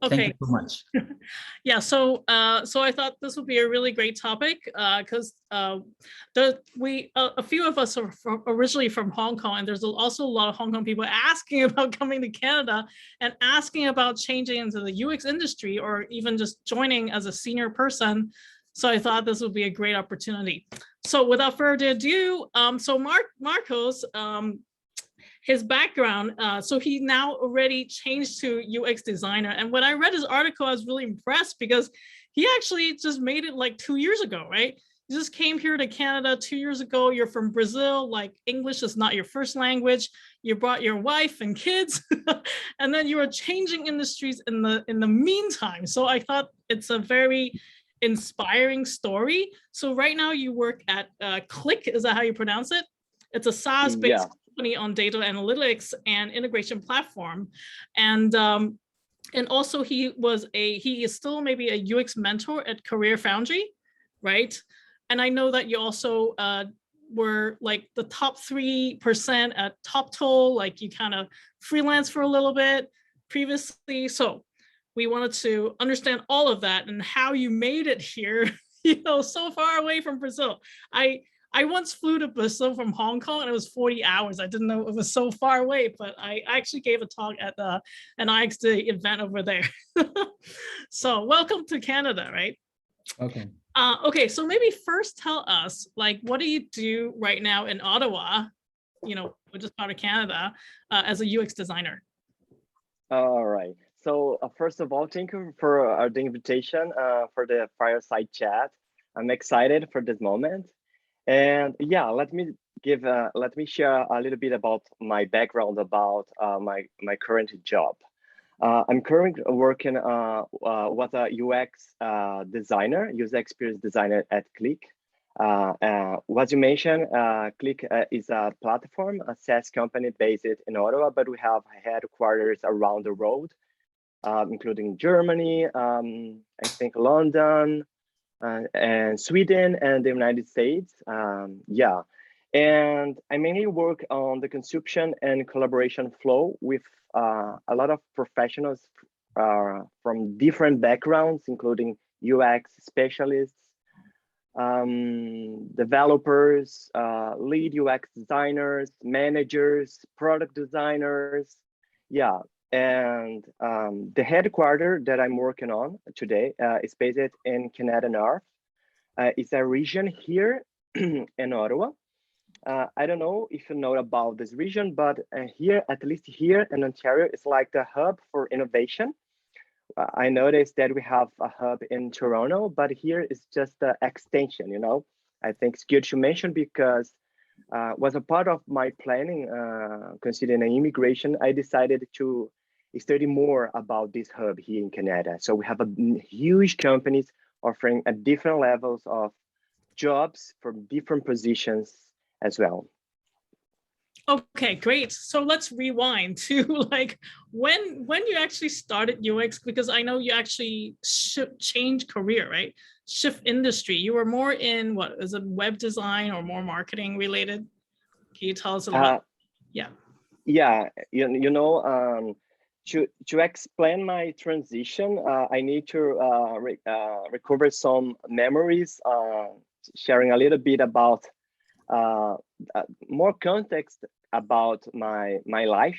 Thank you Okay. so much. Yeah. So I thought this would be a really great topic because a few of us are originally from Hong Kong, and there's also a lot of Hong Kong people asking about coming to Canada and asking about changing into the UX industry or even just joining as a senior person. So I thought this would be a great opportunity. So without further ado, so Marcos, his background. So he now already changed to UX designer. And when I read his article, I was really impressed because he actually just made it like 2 years ago, right? You just came here to Canada 2 years ago. You're from Brazil, like English is not your first language. You brought your wife and kids, and then you were changing industries in the meantime. So I thought it's a very inspiring story. So right now you work at Click, is that how you pronounce it? It's a SaaS-based company on data analytics and integration platform. And also he is still maybe a UX mentor at Career Foundry, right? And I know that you also were like the top 3% at TopToll, like you kind of freelance for a little bit previously. So we wanted to understand all of that and how you made it here, so far away from Brazil. I once flew to Brazil from Hong Kong and it was 40 hours. I didn't know it was so far away, but I actually gave a talk at an IxDA event over there. So welcome to Canada, right? Okay. Okay, so maybe first tell us, like, what do you do right now in Ottawa, which is part of Canada, as a UX designer? All right. So first of all, thank you for the invitation for the fireside chat. I'm excited for this moment. And yeah, let me share a little bit about my background about my current job. I'm currently working with a UX designer, user experience designer at Click. What you mentioned, Click is a platform, a SaaS company based in Ottawa, but we have headquarters around the world, including Germany, I think London, and Sweden and the United States. Yeah, and I mainly work on the consumption and collaboration flow with a lot of professionals from different backgrounds, including UX specialists, developers, lead UX designers, managers, product designers. Yeah, and the headquarters that I'm working on today is based in Canada North. It's a region here in Ottawa. I don't know if you know about this region, but here, at least here in Ontario, it's like the hub for innovation. I noticed that we have a hub in Toronto, but here it's just the extension, I think it's good to mention because was a part of my planning, considering immigration, I decided to study more about this hub here in Canada. So we have a huge companies offering at different levels of jobs from different positions as well. Okay, great. So let's rewind to like when you actually started UX, because I know you actually change career, right? Shift industry. You were more in what is it, web design or more marketing related? Can you tell us a little bit? Yeah. Yeah, to explain my transition, I need to recover some memories, sharing a little bit about more context about my life,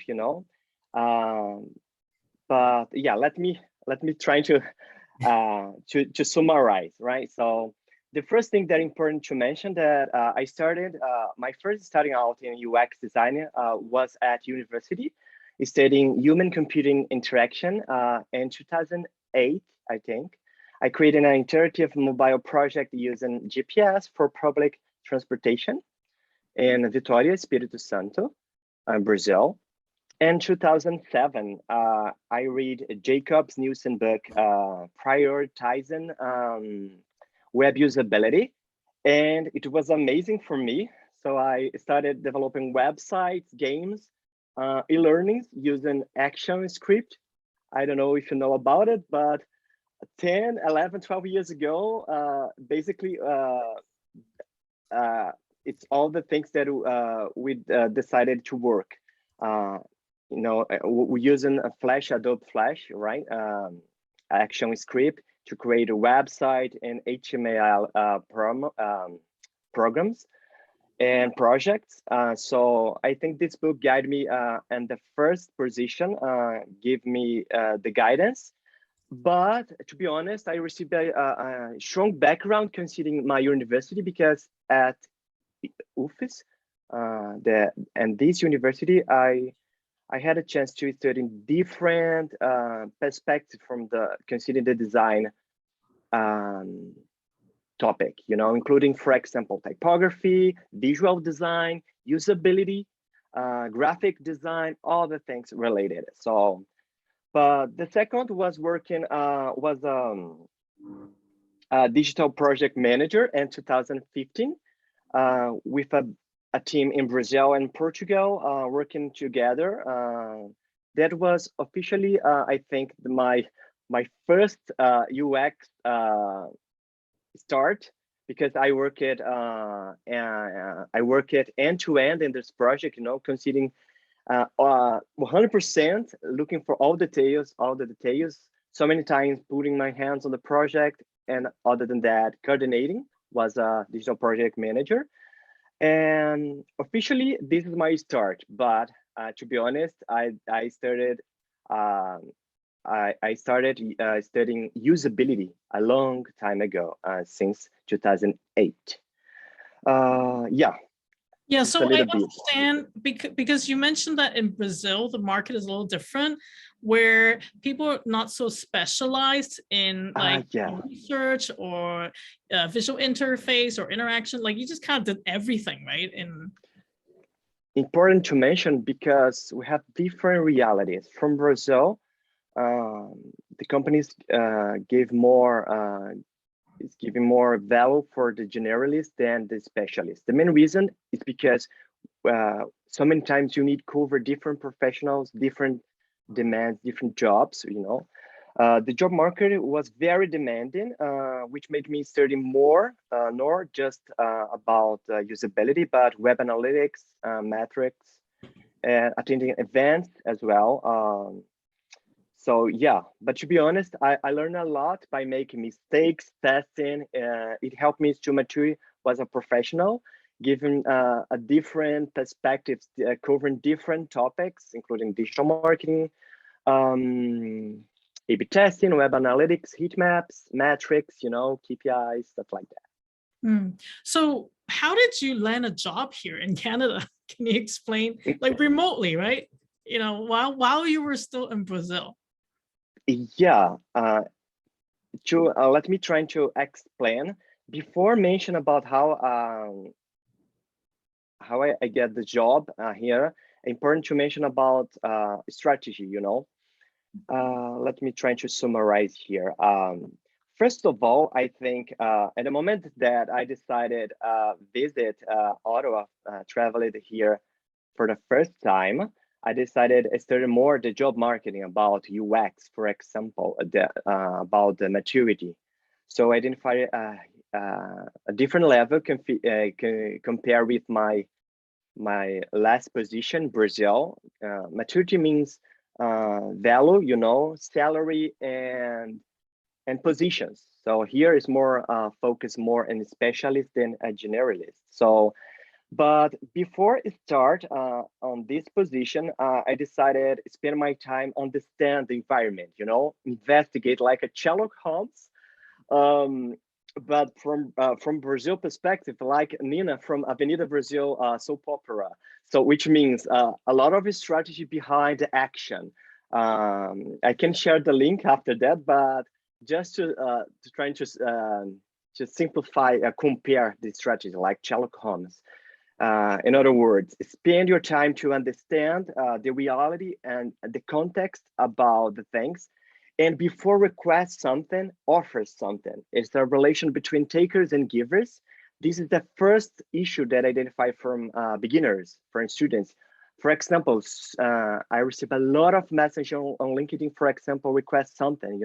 but yeah, let me try to summarize, right? So the first thing that important to mention that I started my first starting out in UX design was at university, studying human computing interaction in 2008, I think. I created an interactive mobile project using GPS for public transportation in Vitória, Espírito Santo, Brazil. In 2007, I read Jacobs Nielsen book, Prioritizing Web Usability, and it was amazing for me. So I started developing websites, games, e-learnings using ActionScript. I don't know if you know about it, but 10, 11, 12 years ago, basically, it's all the things that we decided to work. we're using a Flash, Adobe Flash, right? Action script to create a website and HTML programs and projects. So I think this book guided me, and the first position gave me the guidance. But to be honest, I received a strong background considering my university, because at UFIS, and this university, I had a chance to study different perspectives from considering the design topic, including, for example, typography, visual design, usability, graphic design, all the things related. So, but the second was working, was a digital project manager in 2015 with a team in Brazil and Portugal working together. That was officially, I think, my first UX start, because I work at end to end in this project, considering 100% looking for all the details. So many times putting my hands on the project, and other than that, coordinating, was a digital project manager. And officially, this is my start. But to be honest, I started studying usability a long time ago, since 2008. Yeah. Yeah, Just a so I little bit. understand, because you mentioned that in Brazil, the market is a little different, where people are not so specialized in research or visual interface or interaction. Like, you just kind of did everything, right? Important to mention, because we have different realities. From Brazil, the companies is giving more value for the generalist than the specialist. The main reason is because so many times you need to cover different professionals, different demands, different jobs. The job market was very demanding, which made me study more, not just about usability, but web analytics, metrics, and attending events as well. So yeah, but to be honest, I learned a lot by making mistakes, testing. It helped me to mature as a professional, given a different perspectives, covering different topics, including digital marketing, A/B testing, web analytics, heat maps, metrics, KPIs, stuff like that. So how did you land a job here in Canada? Can you explain, like, remotely, right? While you were still in Brazil. Yeah, let me try to explain. Before mention about how I get the job here, important to mention about strategy. Let me try to summarize here. First of all, I think at the moment that I decided visit Ottawa, traveled here for the first time, I decided I studied more the job marketing about UX, for example, about the maturity. So I identify a different level compare with my last position, Brazil. Maturity means value, salary and positions. So here is more focused more on specialist than a generalist. So. But before I start on this position, I decided to spend my time understand the environment, investigate like a Sherlock Holmes. But from Brazil perspective, like Nina from Avenida Brazil soap opera. So which means a lot of strategy behind the action. I can share the link after that, but just to try to simplify, compare the strategy like Sherlock Holmes. In other words, spend your time to understand the reality and the context about the things. And before request something, offer something. It's a relation between takers and givers. This is the first issue that I identify from beginners, from students. For example, I receive a lot of messages on LinkedIn, for example, request something,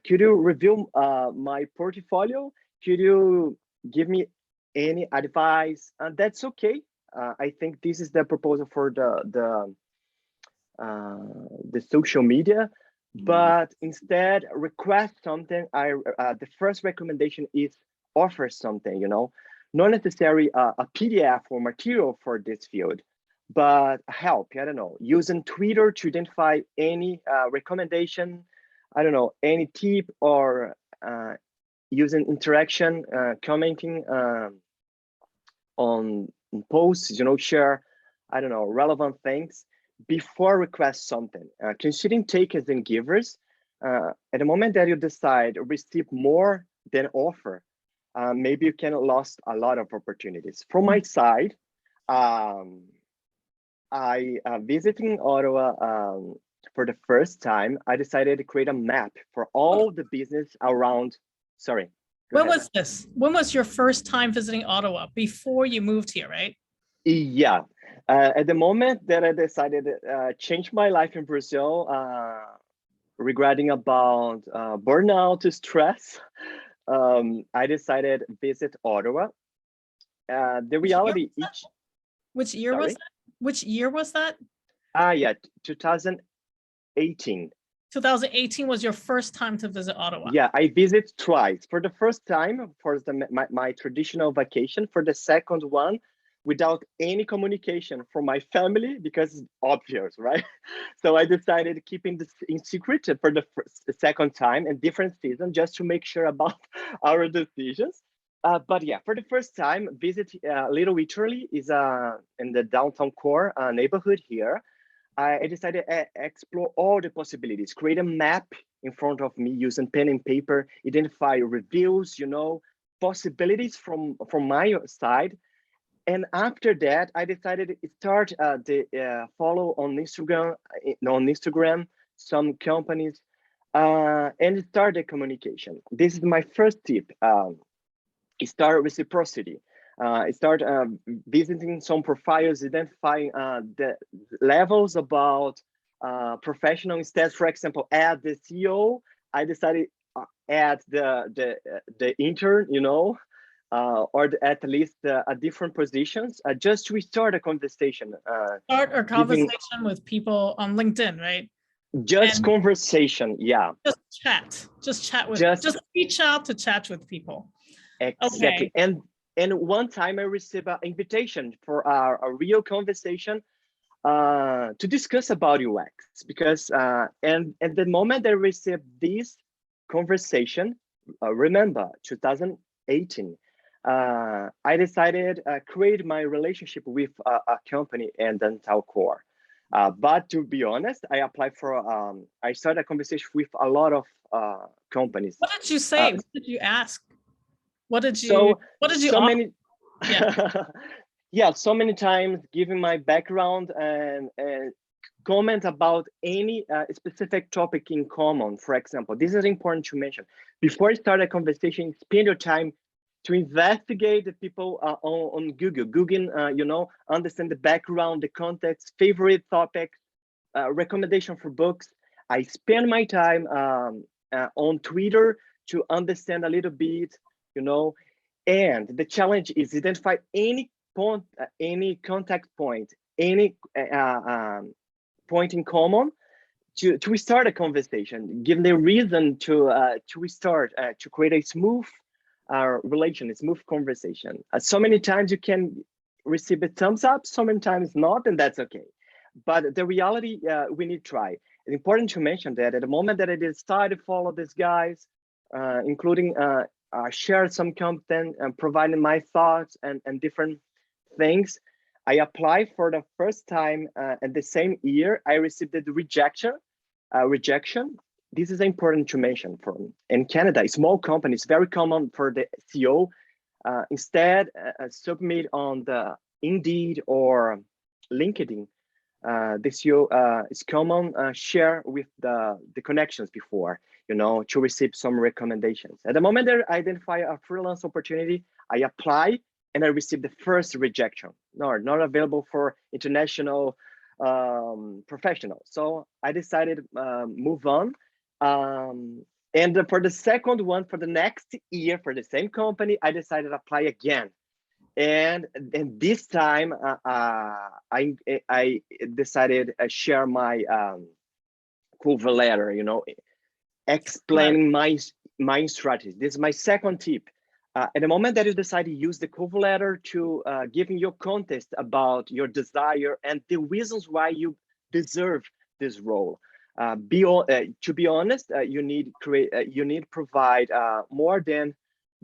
could you review my portfolio? Could you give me any advice? That's okay. I think this is the proposal for the social media, but instead request something. The first recommendation is offer something, not necessarily a PDF or material for this field, but help. I don't know, using Twitter to identify any recommendation, I don't know, any tip, or using interaction, commenting on posts, share, I don't know, relevant things before request something. Considering takers and givers, at the moment that you decide receive more than offer, maybe you can lost a lot of opportunities. From my side, I visiting Ottawa for the first time. I decided to create a map for all the business around. Sorry. When was this? When was your first time visiting Ottawa? Before you moved here, right? Yeah. At the moment that I decided to change my life in Brazil, regarding about burnout, stress, I decided visit Ottawa. The reality which year was that? Which year was that? Yeah, 2018. 2018 was your first time to visit Ottawa. Yeah, I visit twice. For the first time, for my traditional vacation. For the second one, without any communication from my family, because it's obvious, right? So I decided keeping this in secret for the second time and different season, just to make sure about our decisions. But yeah, for the first time, visit Little Italy is in the downtown core neighborhood here. I decided to explore all the possibilities, create a map in front of me using pen and paper, identify reviews, possibilities from my side. And after that, I decided to start follow on Instagram some companies and start the communication. This is my first tip. Start reciprocity. Start visiting some profiles, identifying the levels about professional. Instead, for example, add the CEO. I decided add the intern, or at least different positions, just to start a conversation. Start a conversation with people on LinkedIn, right? Just conversation, yeah. Just chat with, just reach out to chat with people. Exactly. Okay. And one time I received an invitation for a real conversation to discuss about UX, because and at the moment I received this conversation, remember 2018, I decided create my relationship with a company and dental core. But to be honest, I applied for I started a conversation with a lot of companies. What did you say? What did you ask? What did you so many yeah, so many times giving my background and comment about any specific topic in common. For example, this is important to mention. Before you start a conversation, spend your time to investigate the people on Google, understand the background, the context, favorite topics, recommendation for books. I spend my time on Twitter to understand a little bit, and the challenge is identify any point, any contact point, any point in common to start a conversation, give the reason to restart, to create a smooth relation, a smooth conversation. So many times you can receive a thumbs up, so many times not, and that's okay. But the reality, we need to try. It's important to mention that at the moment that I decided to follow these guys, including share some content and providing my thoughts and different things, I applied for the first time, and the same year I received the rejection. This is important to mention. In Canada, small companies, very common for the CEO. Instead, submit on the Indeed or LinkedIn. The CEO is common, share with the connections before, to receive some recommendations. At the moment that I identify a freelance opportunity, I apply and I received the first rejection. No, not available for international professionals. So I decided move on. And for the second one, for the next year, for the same company, I decided to apply again. And this time I decided to share my cover letter, you know, Right. explaining my strategy. This is my second tip. At the moment that you decide to use the cover letter to giving your context about your desire and the reasons why you deserve this role. To be honest, you need provide more than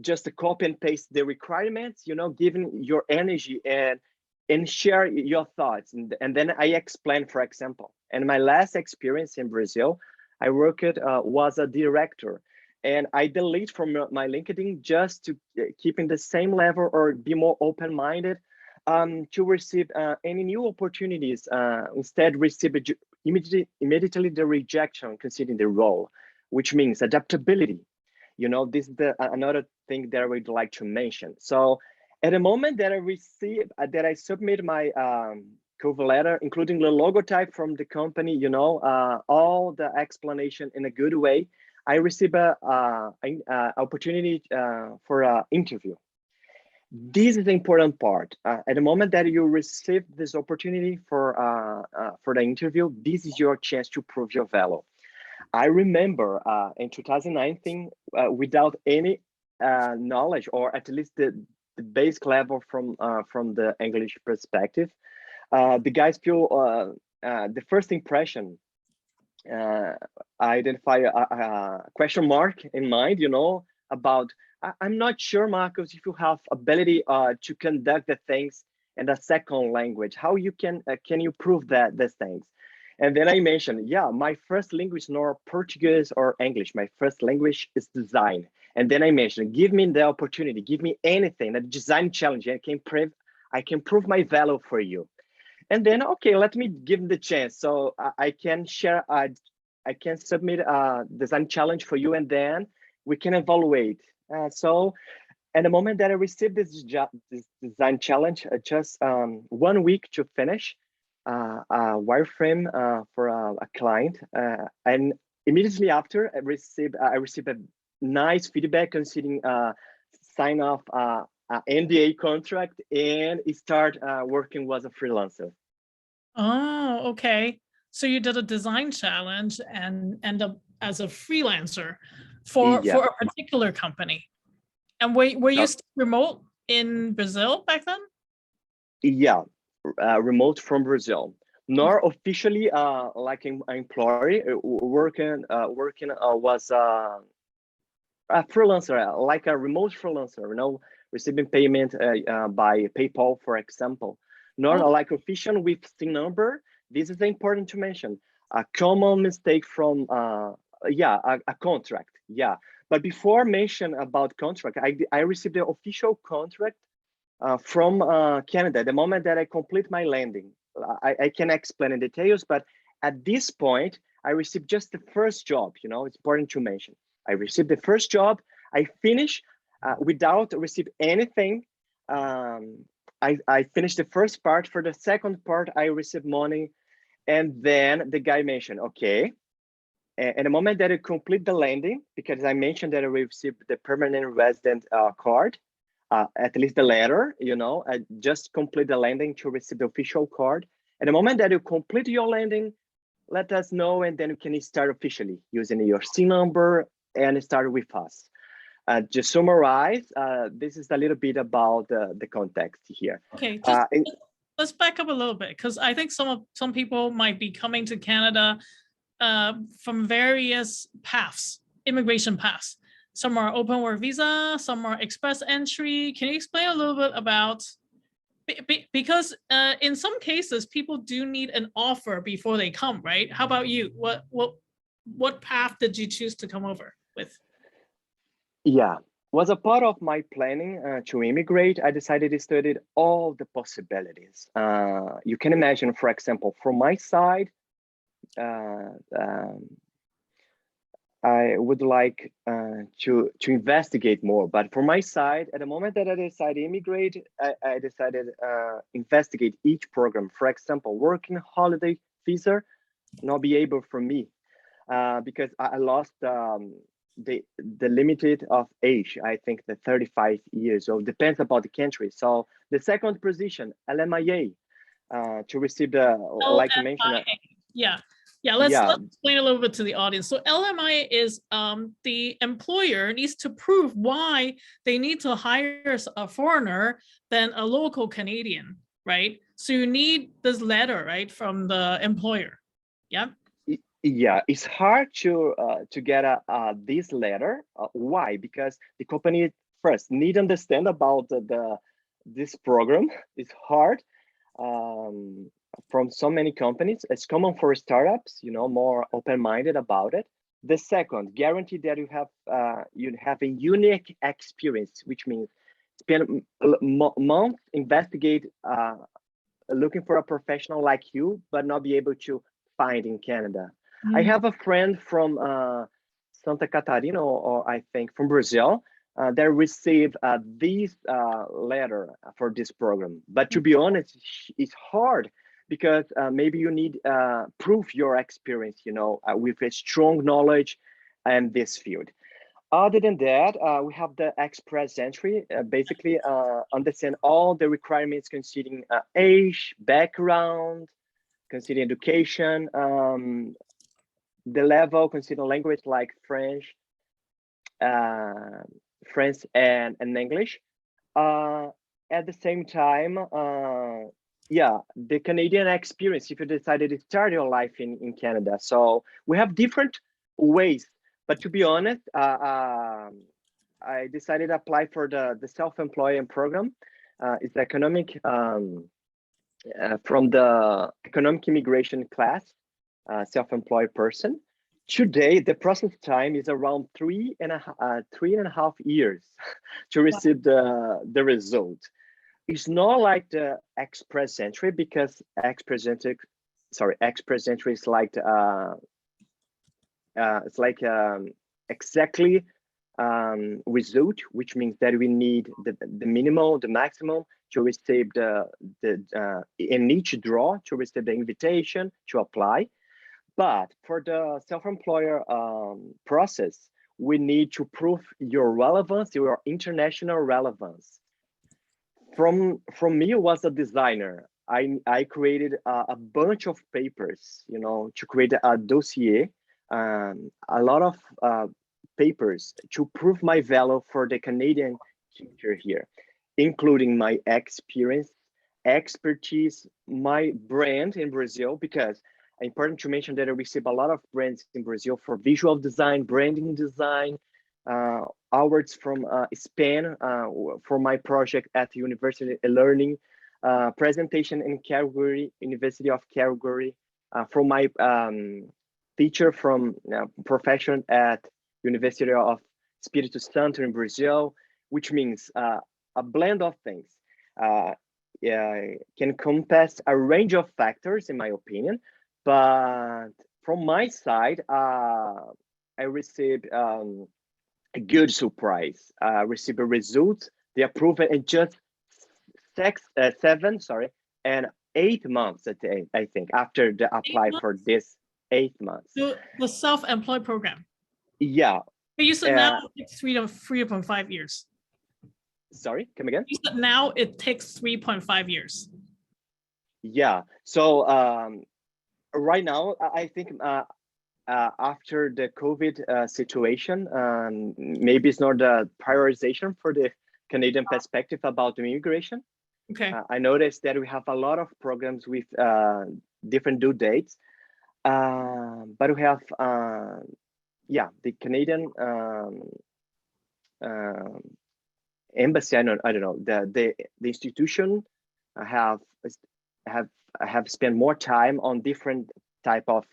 just to copy and paste the requirements. You know, giving your energy and share your thoughts. And then I explain, for example, in my last experience in Brazil, I worked was a director, and I delete from my LinkedIn just to keep in the same level or be more open-minded to receive any new opportunities. Instead, receive immediately the rejection considering the role, which means adaptability. You know, this is another thing that I would like to mention. So at the moment that I submit my cover letter, including the logo type from the company, you know, all the explanation in a good way, I receive a opportunity for an interview. This is the important part. At the moment that you receive this opportunity for the interview, this is your chance to prove your value. I remember in 2019, without any knowledge, or at least the basic level from the English perspective, the guys feel the first impression. I identify a question mark in mind, you know, about I'm not sure, Marcos, if you have ability to conduct the things in a second language. How you can you prove that these things? And then I mentioned, yeah, my first language nor Portuguese or English. My first language is design. And then I mentioned, give me the opportunity, give me anything, a design challenge. I can prove my value for you. And then, okay, let me give the chance. So I can share, I can submit a design challenge for you, and then we can evaluate. So at the moment that I received this design challenge, just 1 week to finish a wireframe for a client, and immediately after I received a nice feedback considering sign off NDA contract and start working as a freelancer. Oh, okay. So you did a design challenge and end up as a freelancer Yeah. for a particular company. And were you Uh, still remote in Brazil back then? yeah, remote from Brazil. Okay. Nor officially like an employee working was a freelancer, like a remote freelancer, you know, receiving payment by PayPal, for example. Not Okay. like official with SIN number. This is important to mention. A common mistake from yeah, a contract. Yeah, but before mention about contract, I received the official contract from Canada. The moment that I complete my landing, I can explain in details, but at this point, I received just the first job. You know, it's important to mention. I received the first job. I finished without receive anything. I finished the first part. For the second part, I received money, and then the guy mentioned, okay. And the moment that I complete the landing, because I mentioned that I received the permanent resident card, at least the letter, you know, I just complete the landing to receive the official card. And the moment that you complete your landing, let us know, and then you can start officially using your SIN number and start with us. Just summarize, this is a little bit about the context here. Okay, And, let's back up a little bit because I think some people might be coming to Canada from various paths, immigration paths. Some are open work visa, some are express entry. Can you explain a little bit about, because in some cases people do need an offer before they come, right? How about you? What path did you choose to come over with? yeah, was a part of my planning to immigrate. I decided to study all the possibilities. You can imagine, for example, from my side, uh, um, I would like to investigate more. But for my side, at the moment that I decided to immigrate, I decided investigate each program. For example, working holiday visa not be able for me because I lost the limited of age. I think the 35 years old, depends about the country. So the second position, LMIA, to receive the, like you mentioned, LMIA. Yeah. Yeah, let's yeah, explain a little bit to the audience. So LMIA is the employer needs to prove why they need to hire a foreigner than a local Canadian, right? So you need this letter, right, from the employer. Yeah. yeah, it's hard to get this letter. Why? Because the company first need to understand about this program. It's hard from so many companies. It's common for startups, you know, more open-minded about it. The second, guarantee that you have a unique experience, which means spend month investigate looking for a professional like you, but not be able to find in Canada. I have a friend from Santa Catarina, or I think from Brazil, that received this letter for this program. But to be honest, it's hard because maybe you need proof your experience, you know, with a strong knowledge in this field. Other than that, we have the express entry, basically understand all the requirements considering age, background, considering education, the level, considering language like French, and English. At the same time, yeah, the Canadian experience, if you decided to start your life in Canada. So we have different ways, but to be honest, I decided to apply for the self-employment program. It's economic, from the economic immigration class, self-employed person. Today, the process time is around 3.5 years to receive the result. It's not like the express entry, because express entry is like it's like exactly result, which means that we need the minimal, the maximum to receive in each draw to receive the invitation to apply. But for the self-employer process, we need to prove your relevance, your international relevance. From me was a designer. I created a bunch of papers, you know, to create a dossier, a lot of papers to prove my value for the Canadian culture here, including my experience, expertise, my brand in Brazil, because important to mention that I receive a lot of brands in Brazil for visual design, branding design, awards from Spain for my project at the University Learning, presentation in Calgary, University of Calgary, from my teacher from profession at University of Espírito Santo in Brazil, which means a blend of things. Can encompass a range of factors, in my opinion. But from my side, I received a good surprise. Received a result, the approval in just 8 months. I think after the apply for this 8 months. The self-employed program. Yeah. But you said now it takes 3.5 years. Sorry, come again? You said now it takes 3.5 years. Yeah. So right now, I think after the COVID situation, maybe it's not the prioritization for the Canadian perspective about immigration. Okay. I noticed that we have a lot of programs with different due dates, but we have, yeah, the Canadian embassy. I don't know, the institution have spent more time on different type of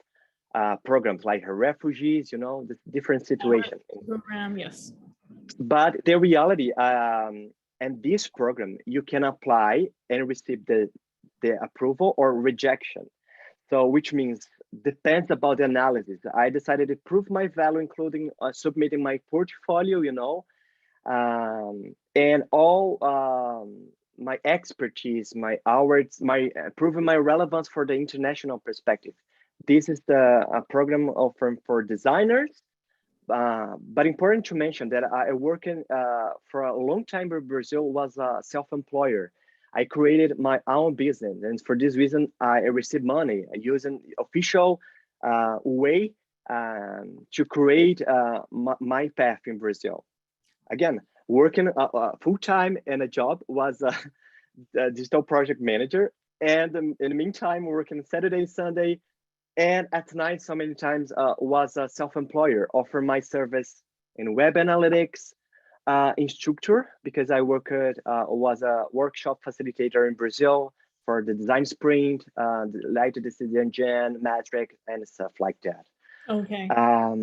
programs like refugees, you know, the different situation. Program, yes. But the reality, and this program, you can apply and receive the approval or rejection. So which means depends about the analysis. I decided to prove my value, including submitting my portfolio, you know, and all my expertise, my hours, my proving my relevance for the international perspective. This is the program offered for designers, but important to mention that I worked for a long time in Brazil, was a self-employer. I created my own business, and for this reason, I received money using official way to create my path in Brazil. Again, working full time in a job was a digital project manager, and in the meantime, working Saturday, Sunday, and at night, so many times was a self-employer, offer my service in web analytics, instructor, because I worked, was a workshop facilitator in Brazil for the design sprint, the light decision gen, metric, and stuff like that. Okay. Yeah.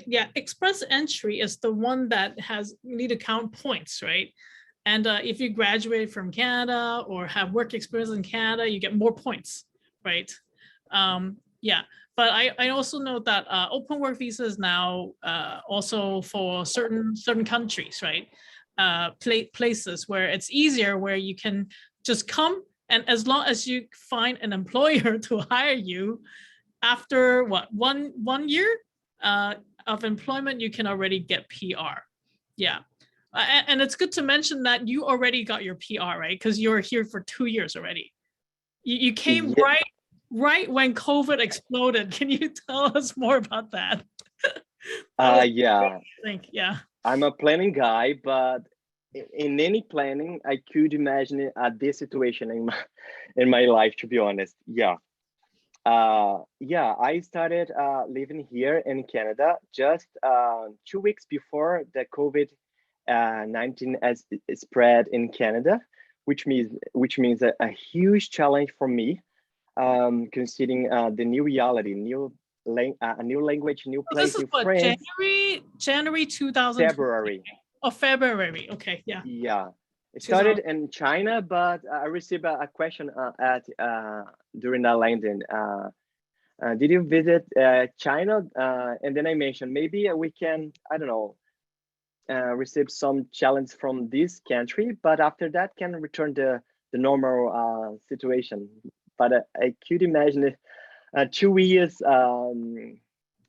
Yeah, express entry is the one that has, you need to count points, right? And if you graduate from Canada or have work experience in Canada, you get more points, right? Yeah, but I also know that open work visa is now also for certain countries, right? Places where it's easier, where you can just come, and as long as you find an employer to hire you, after what, one year of employment, you can already get PR. Yeah. And it's good to mention that you already got your PR, right? Because you're here for 2 years already. You came Yeah. right when COVID exploded. Can you tell us more about that? Yeah. I think, yeah. I'm a planning guy, but in any planning, I could imagine this situation in my life, to be honest. Yeah. Yeah, I started living here in Canada just 2 weeks before the COVID-19 as spread in Canada, which means a huge challenge for me, considering the new reality, a new language, new So this place, is new what, friends. January 2020. February. Oh, February. Okay, yeah. Yeah. It 2000. started in China, but I received a question at during that landing. Did you visit China? And then I mentioned maybe we can, I don't know, receive some challenge from this country, but after that can return the normal situation. But I could imagine it, 2 years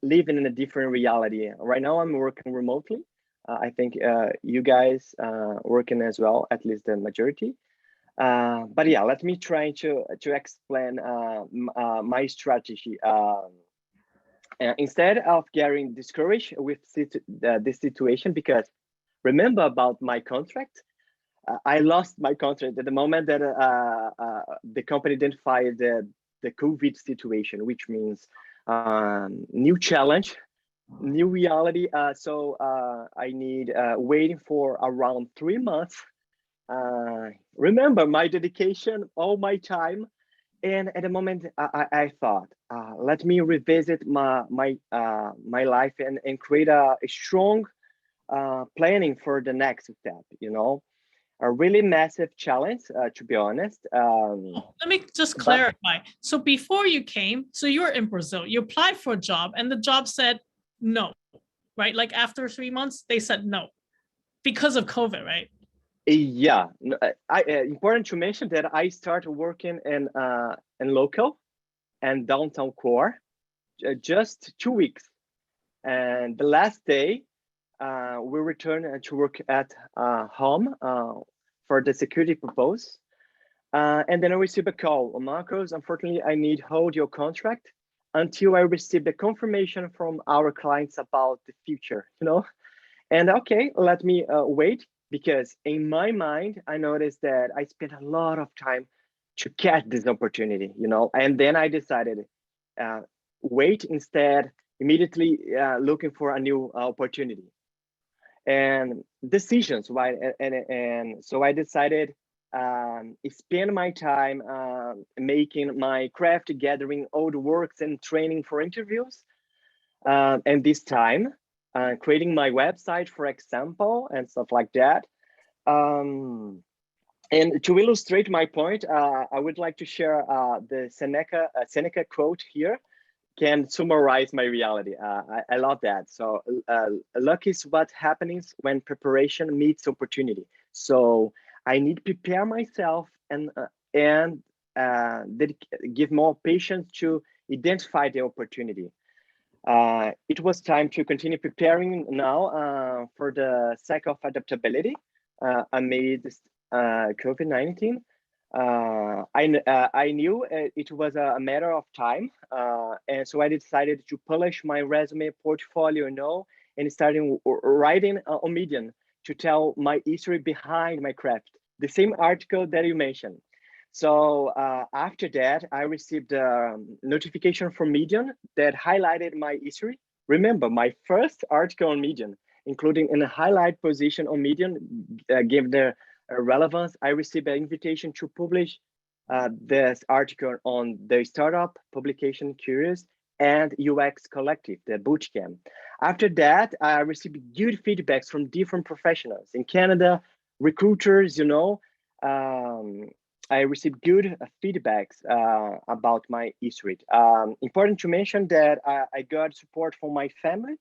living in a different reality. Right now I'm working remotely. I think you guys working as well, at least the majority. But yeah, let me try to explain my strategy. Instead of getting discouraged with this situation, because remember about my contract, I lost my contract at the moment that the company identified the COVID situation, which means new challenge, new reality. So I need waiting for around 3 months. Remember my dedication, all my time, and at the moment I thought, let me revisit my life and create a strong planning for the next step. You know, a really massive challenge, to be honest. Let me just clarify. So before you came, so you were in Brazil, you applied for a job, and the job said no, right? Like after 3 months, they said no because of COVID, right? Yeah, important to mention that I started working in local and downtown core just 2 weeks, and the last day we returned to work at home for the security purpose. And then I received a call, Marcos, unfortunately, I need hold your contract until I receive the confirmation from our clients about the future, you know? And okay, let me wait, because in my mind, I noticed that I spent a lot of time to get this opportunity, you know? And then I decided, wait instead, immediately looking for a new opportunity. And decisions, right? And so I decided spend my time making my craft, gathering old works and training for interviews. And this time, creating my website, for example, and stuff like that. And to illustrate my point, I would like to share the Seneca quote here. Can summarize my reality. I love that. So luck is what happens when preparation meets opportunity. So I need to prepare myself and give more patience to identify the opportunity. It was time to continue preparing now for the sake of adaptability amid COVID-19. I knew it was a matter of time, and so I decided to polish my resume portfolio, and starting writing on Medium to tell my history behind my craft. The same article that you mentioned. So after that, I received a notification from Medium that highlighted my history. Remember, my first article on Medium, including in a highlight position on Medium, gave the relevance. I received an invitation to publish this article on the startup publication Curious and UX Collective, the bootcamp. After that, I received good feedbacks from different professionals in Canada, recruiters, I received good feedbacks about my history. Important to mention that I got support from my family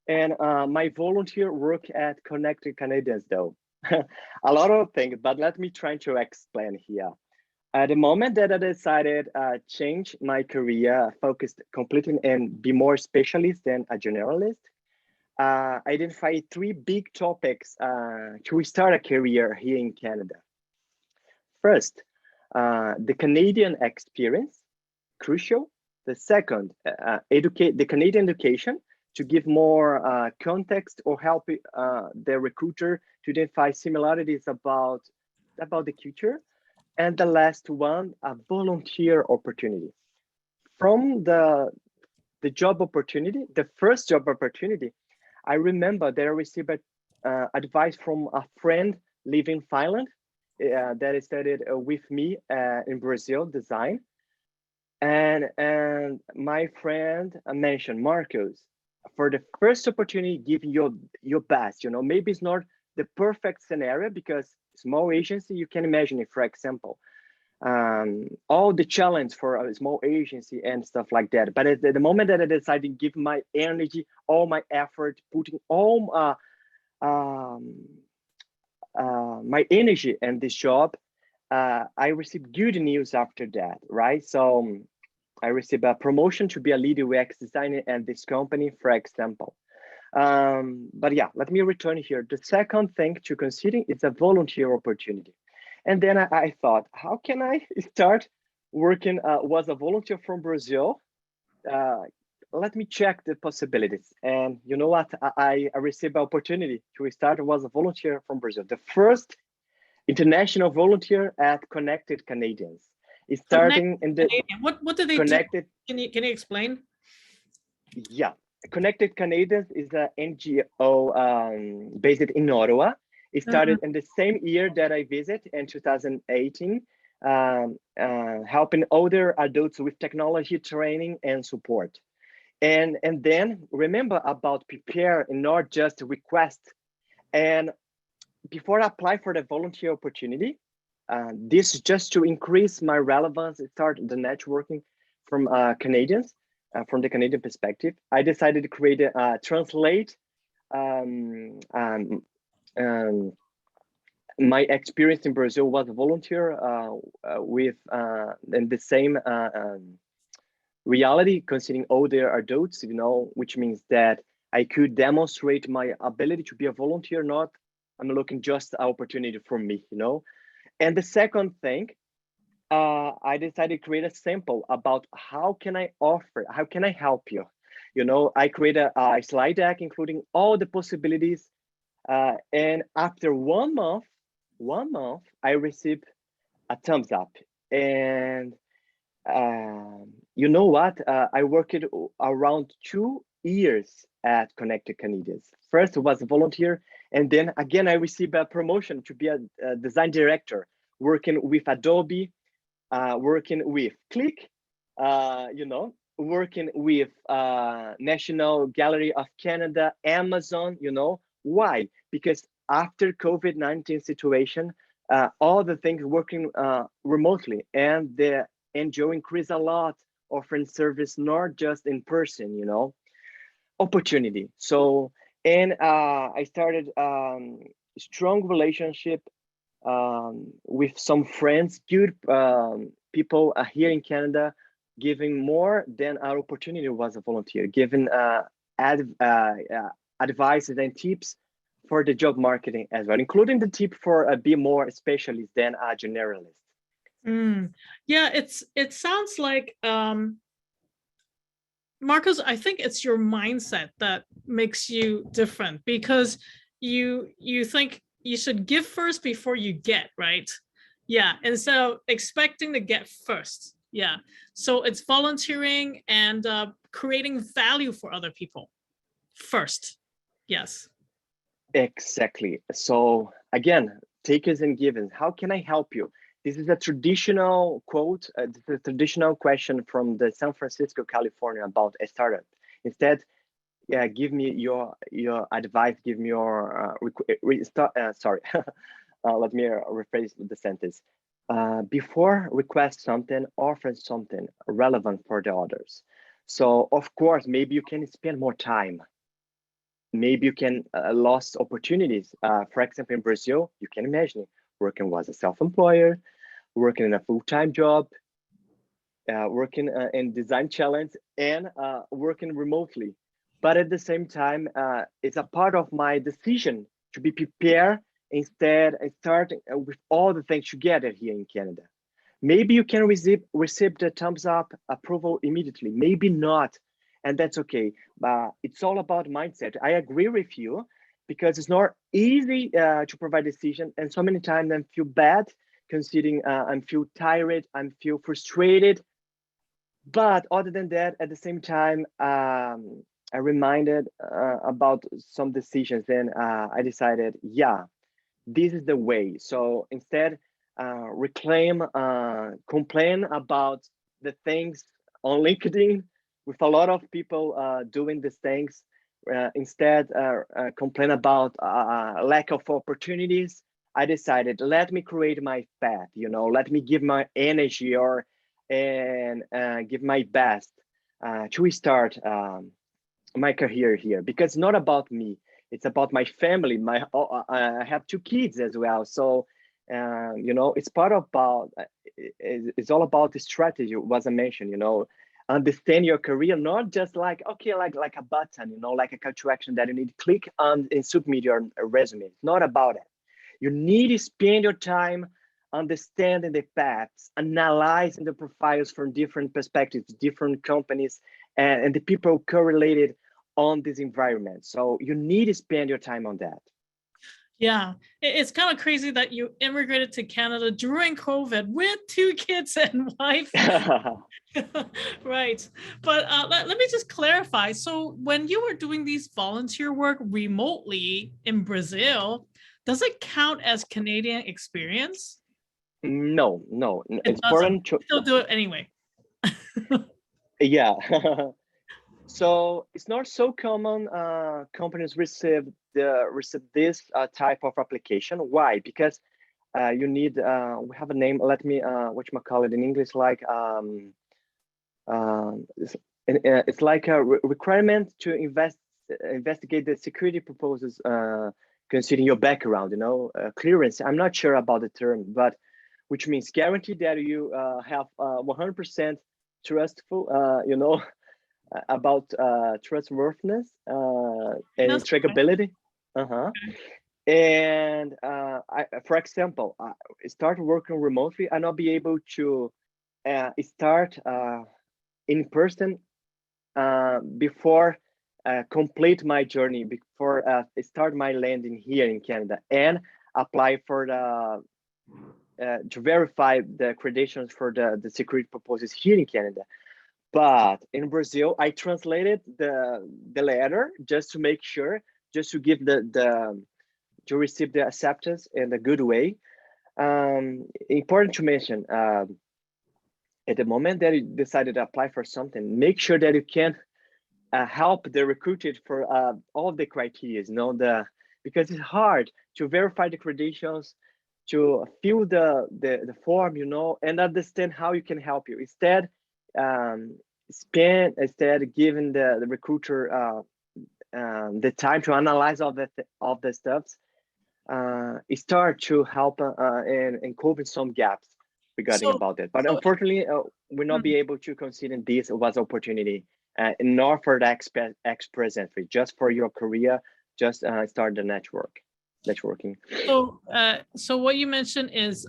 and my volunteer work at Connected Canadians, though. A lot of things, but let me try to explain here. At the moment that I decided change my career, focused completely and be more specialist than a generalist, I identified three big topics to start a career here in Canada. First, the Canadian experience, crucial. The second, the Canadian education to give more context or help the recruiter to identify similarities about the culture. And the last one, a volunteer opportunity. From the job opportunity, the first job opportunity, I remember that I received advice from a friend living in Finland that studied with me in Brazil, design. And my friend mentioned, Marcos, for the first opportunity, give your best. Maybe it's not the perfect scenario because small agency, you can imagine it, for example, all the challenge for a small agency and stuff like that. But at the moment that I decided to give my energy, all my effort, putting all my energy in this job, I received good news after that, right? So I received a promotion to be a lead UX designer at this company, for example. But yeah, let me return here. The second thing to consider is a volunteer opportunity. And then I thought, how can I start working, was a volunteer from Brazil. Let me check the possibilities. And you know what? I received an opportunity to start, was a volunteer from Brazil. The first international volunteer at Connected Canadians. It's starting in the Canadian. What do they Connected. do? Can you explain? Yeah, Connected Canadians is an NGO based in Ottawa. It started in the same year that I visited in 2018, helping older adults with technology training and support. And then remember about prepare and not just request. And before I apply for the volunteer opportunity, this is just to increase my relevance, start the networking from Canadians, from the Canadian perspective. I decided to create translate my experience in Brazil was a volunteer with in the same reality, considering older adults, which means that I could demonstrate my ability to be a volunteer, not I'm looking just an opportunity for me, And the second thing, I decided to create a sample about how can I help you? I created a slide deck, including all the possibilities. And after 1 month, I received a thumbs up. And you know what? I worked around 2 years at Connected Canadians. First was a volunteer, and then again, I received a promotion to be a design director, working with Adobe, working with Click, working with National Gallery of Canada, Amazon, Why? Because after COVID-19 situation, all the things working remotely, and the NGO increased a lot, offering service not just in person, opportunity. So, and I started strong relationship with some friends, good people here in Canada, giving more than our opportunity was a volunteer, giving advices and tips for the job marketing as well, including the tip for be more specialist than a generalist. Yeah, it sounds like Marcos, I think it's your mindset that makes you different, because you think you should give first before you get, right? Yeah, instead of expecting to get first. Yeah, so it's volunteering and creating value for other people first. Yes. Exactly. So again, takers and givens. How can I help you? This is a traditional quote, the traditional question from the San Francisco, California about a startup. Instead, yeah, give me your advice. Give me your sorry. Let me rephrase the sentence. Before request something, offer something relevant for the others. So of course, maybe you can spend more time. Maybe you can lost opportunities. For example, in Brazil, you can imagine working as a self-employer, working in a full-time job, working in design challenge, and working remotely. But at the same time, it's a part of my decision to be prepared instead and start with all the things together here in Canada. Maybe you can receive the thumbs up approval immediately, maybe not, and that's okay. It's all about mindset. I agree with you, because it's not easy to provide decision, and so many times I feel bad considering I feel tired, I feel frustrated. But other than that, at the same time, I reminded about some decisions, and I decided, yeah, this is the way. So instead, complain about the things on LinkedIn with a lot of people doing these things. Instead, complain about lack of opportunities. I decided, let me create my path. Let me give my energy and give my best to start my career here, because it's not about me, it's about my family. I have 2 kids as well, so it's part of about it's all about the strategy, was I mentioned. Understand your career, not just like, okay, like a button, like a call to action that you need to click on and submit your resume. It's not about it. You need to spend your time understanding the paths, analyzing the profiles from different perspectives, different companies, and the people correlated on this environment. So you need to spend your time on that. Yeah, it's kind of crazy that you immigrated to Canada during COVID with 2 kids and wife. Right. But let me just clarify. So when you were doing these volunteer work remotely in Brazil, does it count as Canadian experience? No, It it's doesn't. important to, Still do it anyway. yeah. So it's not so common companies receive this type of application. Why? Because you need we have a name. Let me call it in English, like it's like a requirement to investigate the security proposals considering your background. Clearance. I'm not sure about the term, but which means guarantee that you have 100% trustful. About trustworthiness and That's trackability. And for example, I start working remotely and I'll be able to start in person before complete my journey, before start my landing here in Canada, and apply for the to verify the credentials for the security proposals here in Canada. But in Brazil, I translated the letter just to make sure, just to give to receive the acceptance in a good way. Important to mention, at the moment that you decided to apply for something, make sure that you can help the recruiter for all the criteria. Because it's hard to verify the credentials, to fill the form, and understand how you can help you. Instead, giving the recruiter the time to analyze all the stuff, start to help and cover some gaps. regarding about that. But unfortunately, we'll not be able to consider this was opportunity, nor for the express entry, just for your career, just start the networking. So what you mentioned is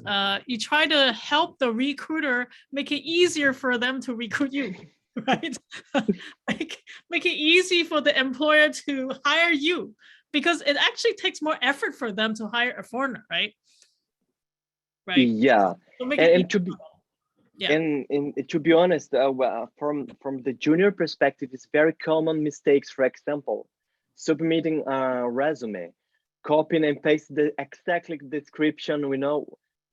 you try to help the recruiter make it easier for them to recruit you, right? make it easy for the employer to hire you, because it actually takes more effort for them to hire a foreigner, right? Right. Yeah, So and to be and to be honest, well, from the junior perspective, it's very common mistakes. For example, submitting a resume, copying and paste the exactly description,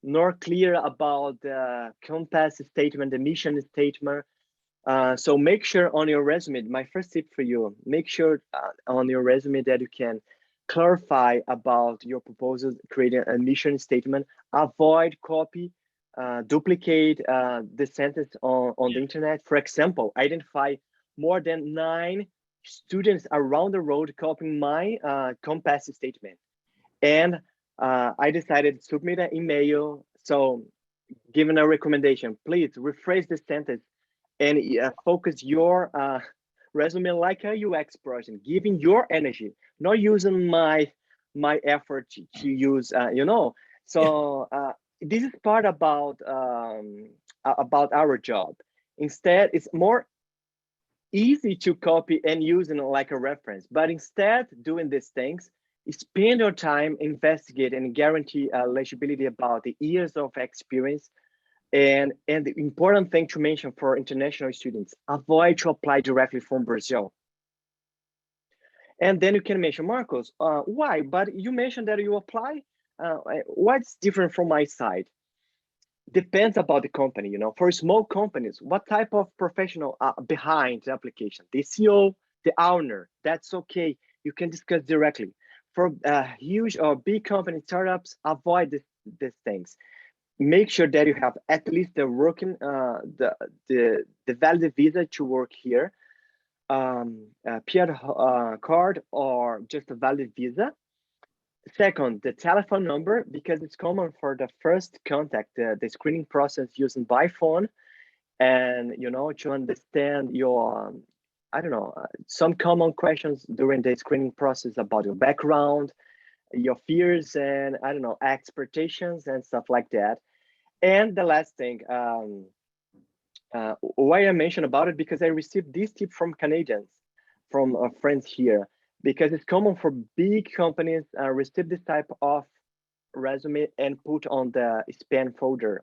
nor clear about the compass statement, the mission statement. So make sure on your resume, my first tip for you, make sure on your resume that you can clarify about your proposal, creating a mission statement, avoid copy, duplicate the sentence on the internet. For example, identify more than 9 students around the world copying my compass statement. And I decided to submit an email. So given a recommendation, please rephrase the sentence and focus your resume like a UX person, giving your energy, not using my effort to use, So this is part about our job. Instead, it's more easy to copy and use like a reference, but instead doing these things, spend your time, investigate and guarantee legibility about the years of experience. And the important thing to mention for international students, avoid to apply directly from Brazil. And then you can mention, Marcos, why? But you mentioned that you apply. What's different from my side? Depends about the company, For small companies, what type of professional behind the application? The CEO, the owner, that's okay. You can discuss directly. For huge or big company startups, avoid these things. Make sure that you have at least the working the valid visa to work here, PR card or just a valid visa. Second, the telephone number, because it's common for the first contact, the screening process using by phone, and to understand your I don't know, some common questions during the screening process about your background, your fears, and I don't know, expectations and stuff like that. And the last thing, why I mentioned about it, because I received this tip from Canadians, from friends here, because it's common for big companies receive this type of resume and put on the spam folder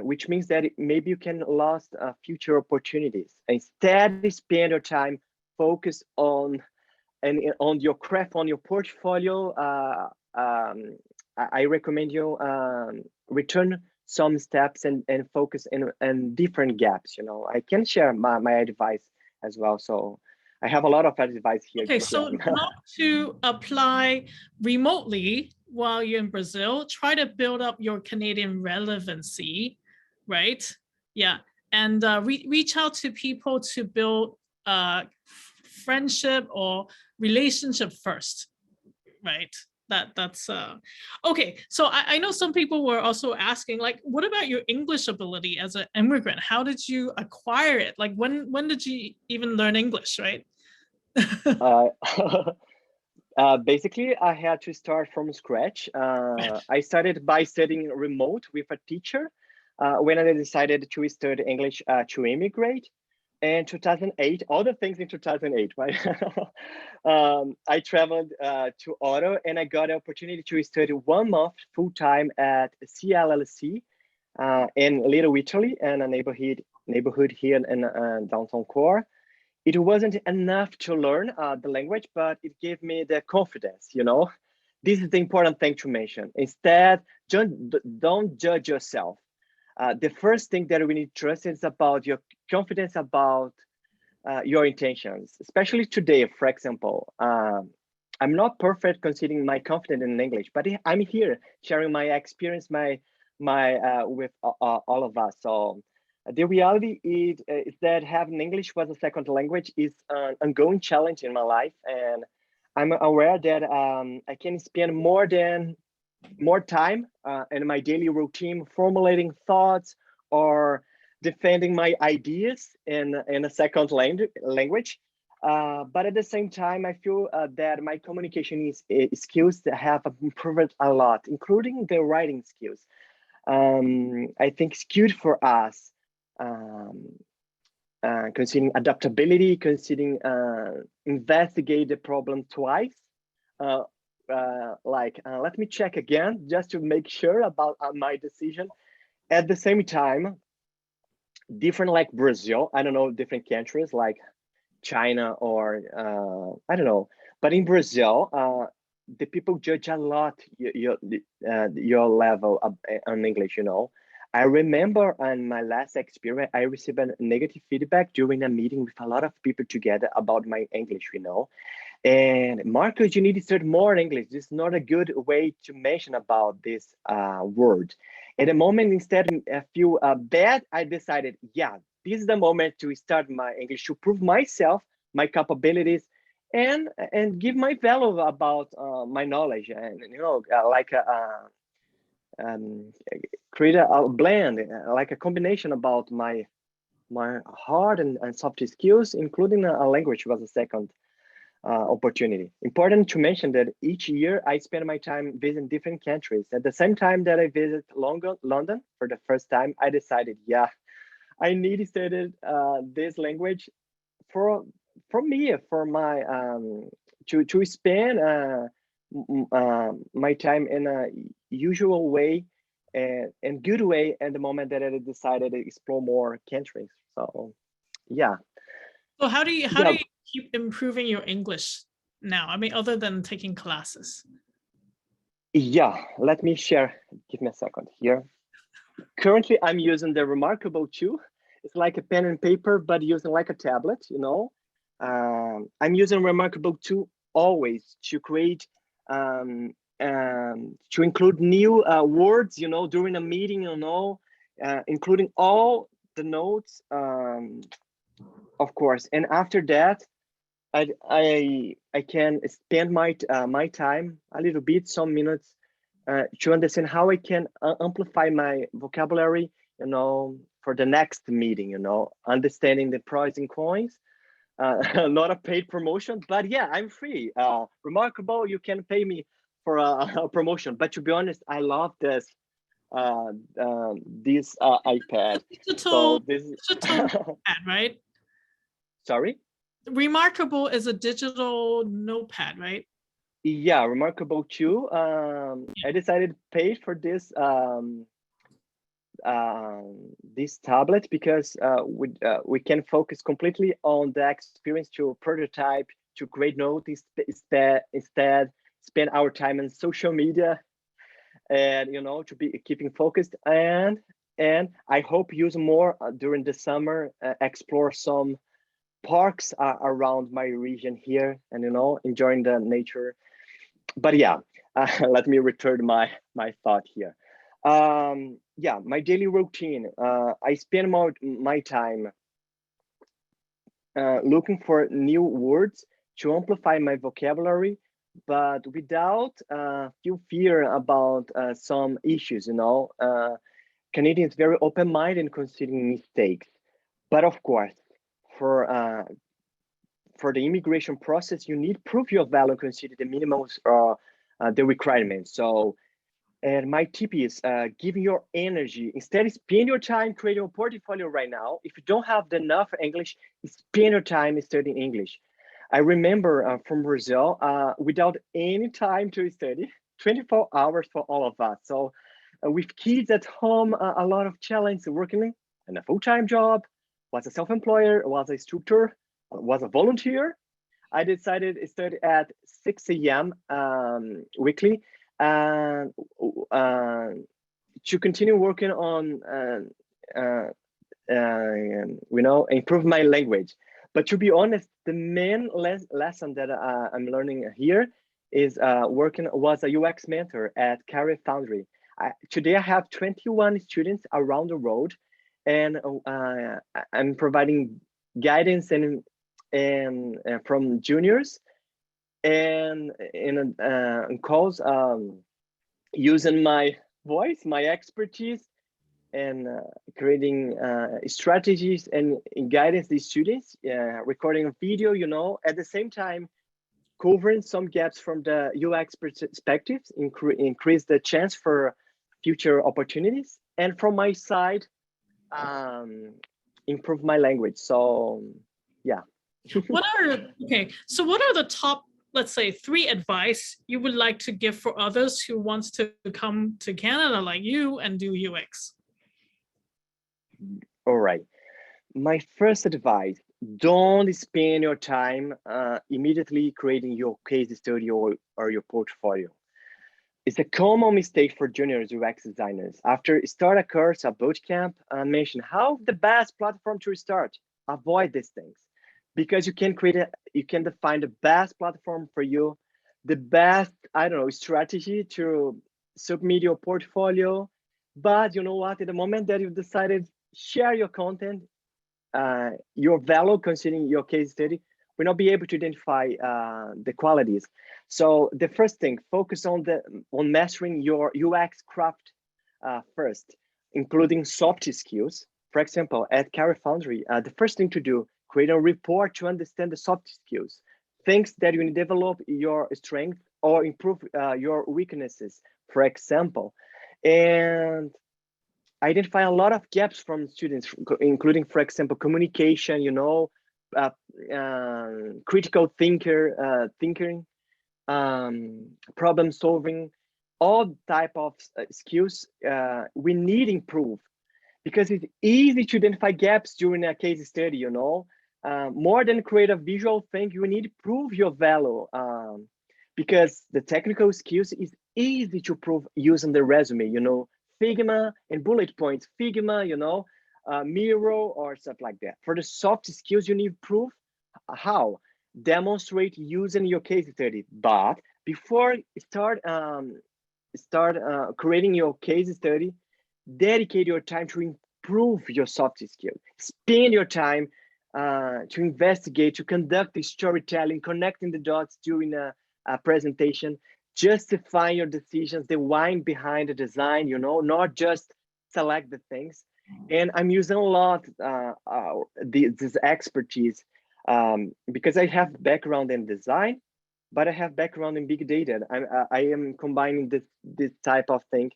which means that maybe you can lose future opportunities. Instead, spend your time focus on your craft, on your portfolio. I recommend you return some steps and focus in different gaps. I can share my advice as well. So I have a lot of advice here. Okay, so not to apply remotely while you're in Brazil, try to build up your Canadian relevancy, right? Yeah, and reach out to people to build friendship or relationship first, right? That's okay. So I know some people were also asking, like, what about your English ability as an immigrant? How did you acquire it? Like, when did you even learn English, right? Basically, I had to start from scratch. I started by studying remote with a teacher when I decided to study English to immigrate. In 2008, all the things in 2008, right? I traveled to Otto and I got the opportunity to study 1 month full-time at CLLC in Little Italy, and a neighborhood here in downtown core. It wasn't enough to learn the language, but it gave me the confidence, This is the important thing to mention. Instead, don't judge yourself. The first thing that we need to trust is about your confidence about your intentions, especially today, for example. I'm not perfect considering my confidence in English, but I'm here sharing my experience, my with all of us. So the reality is that having English as a second language is an ongoing challenge in my life, and I'm aware that I can spend more than more time in my daily routine formulating thoughts or defending my ideas in a second language. But at the same time, I feel that my communication skills have improved a lot, including the writing skills. I think it's good for us, considering adaptability, considering investigate the problem twice. Let me check again just to make sure about my decision. At the same time, different like Brazil, I don't know, different countries like China or I don't know, but in Brazil, the people judge a lot your level of, on English. You know, I remember on my last experience, I received a negative feedback during a meeting with a lot of people together about my English. You know, and Marcus, you need to study more English. This is not a good way to mention about this word. At the moment, instead I feel bad, I decided, yeah, this is the moment to start my English, to prove myself, my capabilities, and give my value about my knowledge, and you know, create a blend, like a combination about my hard and soft skills, including a language was a second opportunity. Important to mention that each year I spend my time visiting different countries. At the same time that I visit London for the first time, I decided, yeah, I need to study this language for me, for my to spend my time in a usual way and good way at the moment that I decided to explore more countries. So yeah, So how do yeah, you keep improving your English now? I mean, other than taking classes. yeah. Let me share. Give me a second here. Currently, I'm using the Remarkable 2. It's like a pen and paper, but using like a tablet, you know. I'm using Remarkable 2 always to create, to include new words, you know, during a meeting, you know, including all the notes, of course. And after that, I can spend my time a little bit, some minutes, to understand how I can amplify my vocabulary, you know, for the next meeting, you know, understanding the pros and cons. Not a paid promotion, but yeah, I'm free. Remarkable, you can pay me for a promotion. But to be honest, I love this iPad. Digital So this, digital pad, right? sorry. Remarkable is a digital notepad, right? Yeah, Remarkable too. I decided to pay for this tablet because we can focus completely on the experience to prototype, to create notes instead spend our time on social media, and you know, to be keeping focused, and I hope use more during the summer, explore some parks around my region here, and you know, enjoying the nature. But yeah, let me return my thought here. Yeah, my daily routine. I spend my time looking for new words to amplify my vocabulary, but without feel fear about some issues. You know, Canadians very open-minded in considering mistakes. But of course, for uh, for the immigration process, you need proof your value, consider the minimums, the requirements. So, and my tip is giving your energy. Instead, spend your time creating a portfolio right now. If you don't have enough English, spend your time studying English. I remember from Brazil, without any time to study, 24 hours for all of us. So with kids at home, a lot of challenge working in a full-time job, was a self-employer, was a instructor, was a volunteer. I decided to study at 6 a.m. Weekly, and to continue working on, you know, improve my language. But to be honest, the main lesson that I'm learning here is working was a UX mentor at Career Foundry. Today I have 21 students around the world, and I'm providing guidance and from juniors and in calls using my voice, my expertise, and creating strategies and guidance these students, recording a video, at the same time, covering some gaps from the UX perspectives, increase the chance for future opportunities. And from my side, um, improve my language. So yeah. So what are the top, let's say, 3 advice you would like to give for others who wants to come to Canada like you and do UX? All right. My first advice, don't spend your time immediately creating your case study or your portfolio. It's a common mistake for junior UX designers. After start a course, a bootcamp, mention how the best platform to start. Avoid these things because you can define the best platform for you, the best, I don't know, strategy to submit your portfolio. But you know what? At the moment that you've decided, share your content, your value considering your case study will not be able to identify the qualities. So the first thing, focus on mastering your UX craft first, including soft skills. For example, at Career Foundry, the first thing to do, create a report to understand the soft skills, things that you develop your strength or improve your weaknesses, for example. And identify a lot of gaps from students, including, for example, communication, uh, critical thinking, problem solving, all type of skills we need improve because it's easy to identify gaps during a case study, more than create a visual thing, you need to prove your value because the technical skills is easy to prove using the resume, Figma and bullet points, Figma, Miro or stuff like that. For the soft skills, you need proof. How? Demonstrate using your case study. But before start creating your case study, dedicate your time to improve your soft skill. Spend your time to investigate, to conduct the storytelling, connecting the dots during a presentation, justify your decisions, the why behind the design, not just select the things. And I'm using a lot this expertise because I have background in design, but I have background in big data. I am combining this type of thing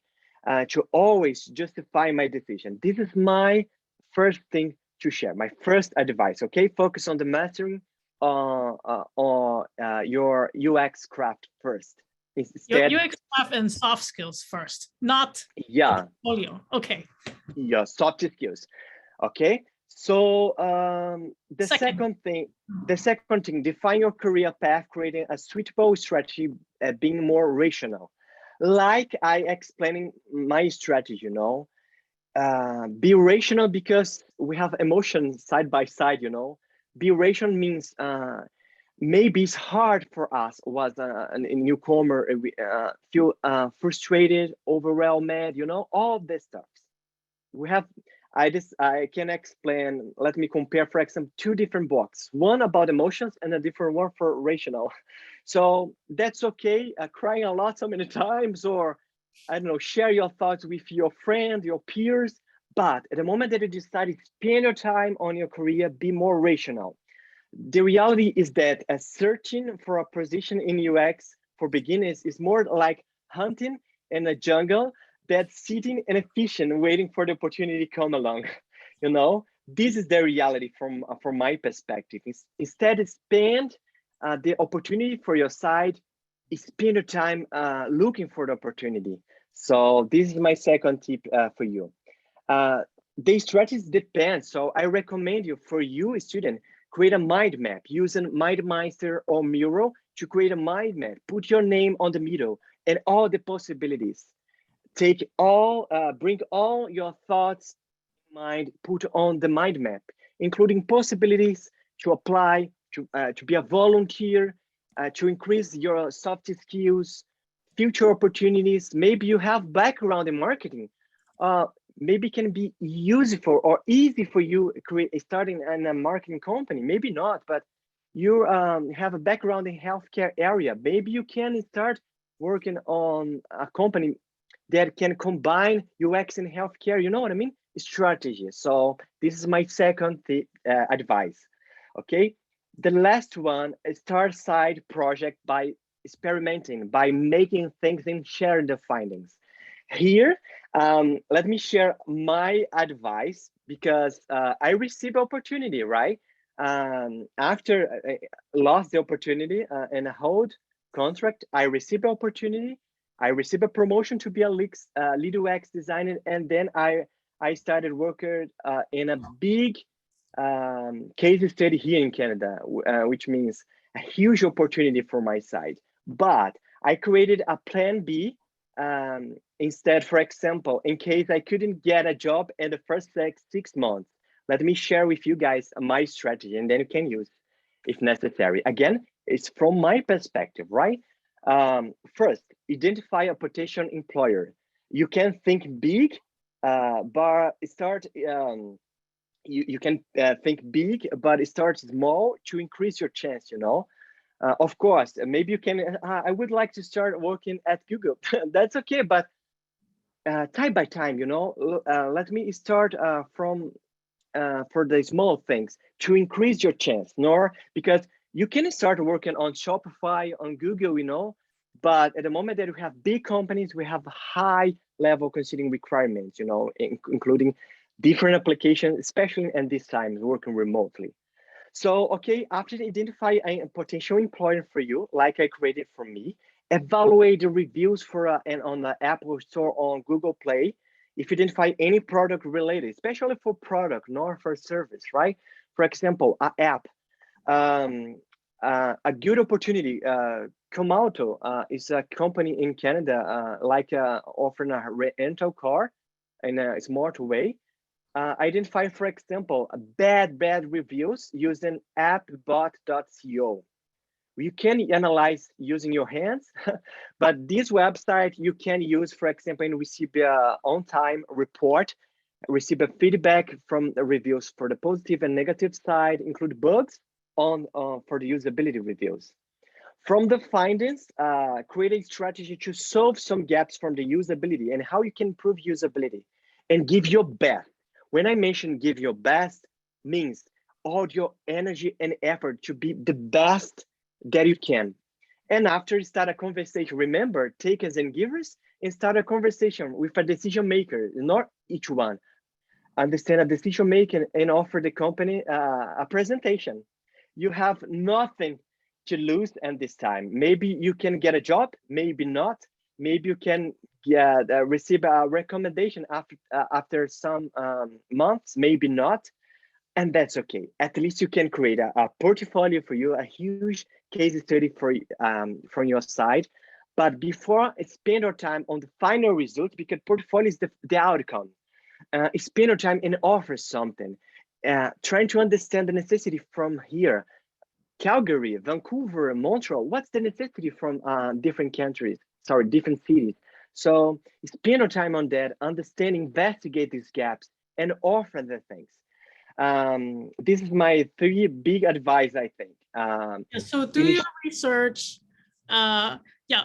to always justify my decision. This is my first thing to share, my first advice, okay? Focus on the mastering your UX craft first. Your UX craft and soft skills first, not portfolio. Okay. Yeah, soft skills. Okay. So the second thing, define your career path, creating a suitable strategy, being more rational. Like I explaining my strategy, be rational because we have emotions side by side, Be rational means maybe it's hard for us was a newcomer, feel frustrated, overwhelmed, all this stuff. We have, I can explain, let me compare, for example, 2 different books, one about emotions and a different one for rational. So that's okay, crying a lot so many times, or I don't know, share your thoughts with your friends, your peers. But at the moment that you decide to spend your time on your career, be more rational. The reality is that searching for a position in UX for beginners is more like hunting in a jungle that's sitting and efficient, waiting for the opportunity to come along. This is the reality from my perspective. Instead, spend the opportunity for your side, spend your time looking for the opportunity. So this is my second tip for you. The strategies depend. So I recommend you, for you, student, create a mind map using MindMeister or Miro to create a mind map. Put your name on the middle and all the possibilities. Bring all your thoughts in mind, put on the mind map, including possibilities to apply, to be a volunteer, to increase your soft skills, future opportunities. Maybe you have background in marketing. Maybe can be useful or easy for you starting in a marketing company. Maybe not, but you have a background in healthcare area. Maybe you can start working on a company that can combine UX and healthcare. You know what I mean? Strategy. So this is my second advice. Okay. The last one, start side project by experimenting, by making things and sharing the findings. Here, let me share my advice because I received opportunity, right? After I lost the opportunity and a hold contract, I received opportunity. I received a promotion to be a lead UX designer, and then I started working in a big case study here in Canada, which means a huge opportunity for my side. But I created a plan B instead. For example, in case I couldn't get a job in the first 6 months, let me share with you guys my strategy, and then you can use if necessary. Again, it's from my perspective, right? First, identify a potential employer. You can think big, but start. You can think big, but start small to increase your chance. You know, of course, maybe you can. I would like to start working at Google. That's okay, but time by time, you know, let me start from for the small things to increase your chance. Nor because you can start working on Shopify, on Google, you know, but at the moment that we have big companies, we have high level considering requirements, you know, including different applications, especially in these times working remotely. So, okay, after identify a potential employer for you, like I created for me, evaluate the reviews for and on the Apple Store on Google Play. If you identify any product related, especially for product, not for service, right? For example, an app, a good opportunity. Comauto is a company in Canada, offering a rental car in a smart way. Identify, for example, bad reviews using appbot.co. You can analyze using your hands, but this website you can use, for example, and receive a on-time report, receive a feedback from the reviews for the positive and negative side, include bugs on for the usability reviews. From the findings, create a strategy to solve some gaps from the usability and how you can improve usability and give your best. When I mention give your best, means all your energy and effort to be the best that you can. And after start a conversation, remember, takers and givers, and start a conversation with a decision maker, not each one. Understand a decision maker and offer the company a presentation. You have nothing to lose at this time. Maybe you can get a job, maybe not. Maybe you can receive a recommendation after some months, maybe not. And that's okay. At least you can create a portfolio for you, a huge case study for from your side. But before spend your time on the final result, because portfolio is the outcome. Spend your time and offer something. Trying to understand the necessity from here. Calgary, Vancouver, Montreal, what's the necessity from different countries? Sorry, different cities. So spend your time on that, understand, investigate these gaps, and offer the things. This is my 3 big advice, I think. So do your research. Yeah,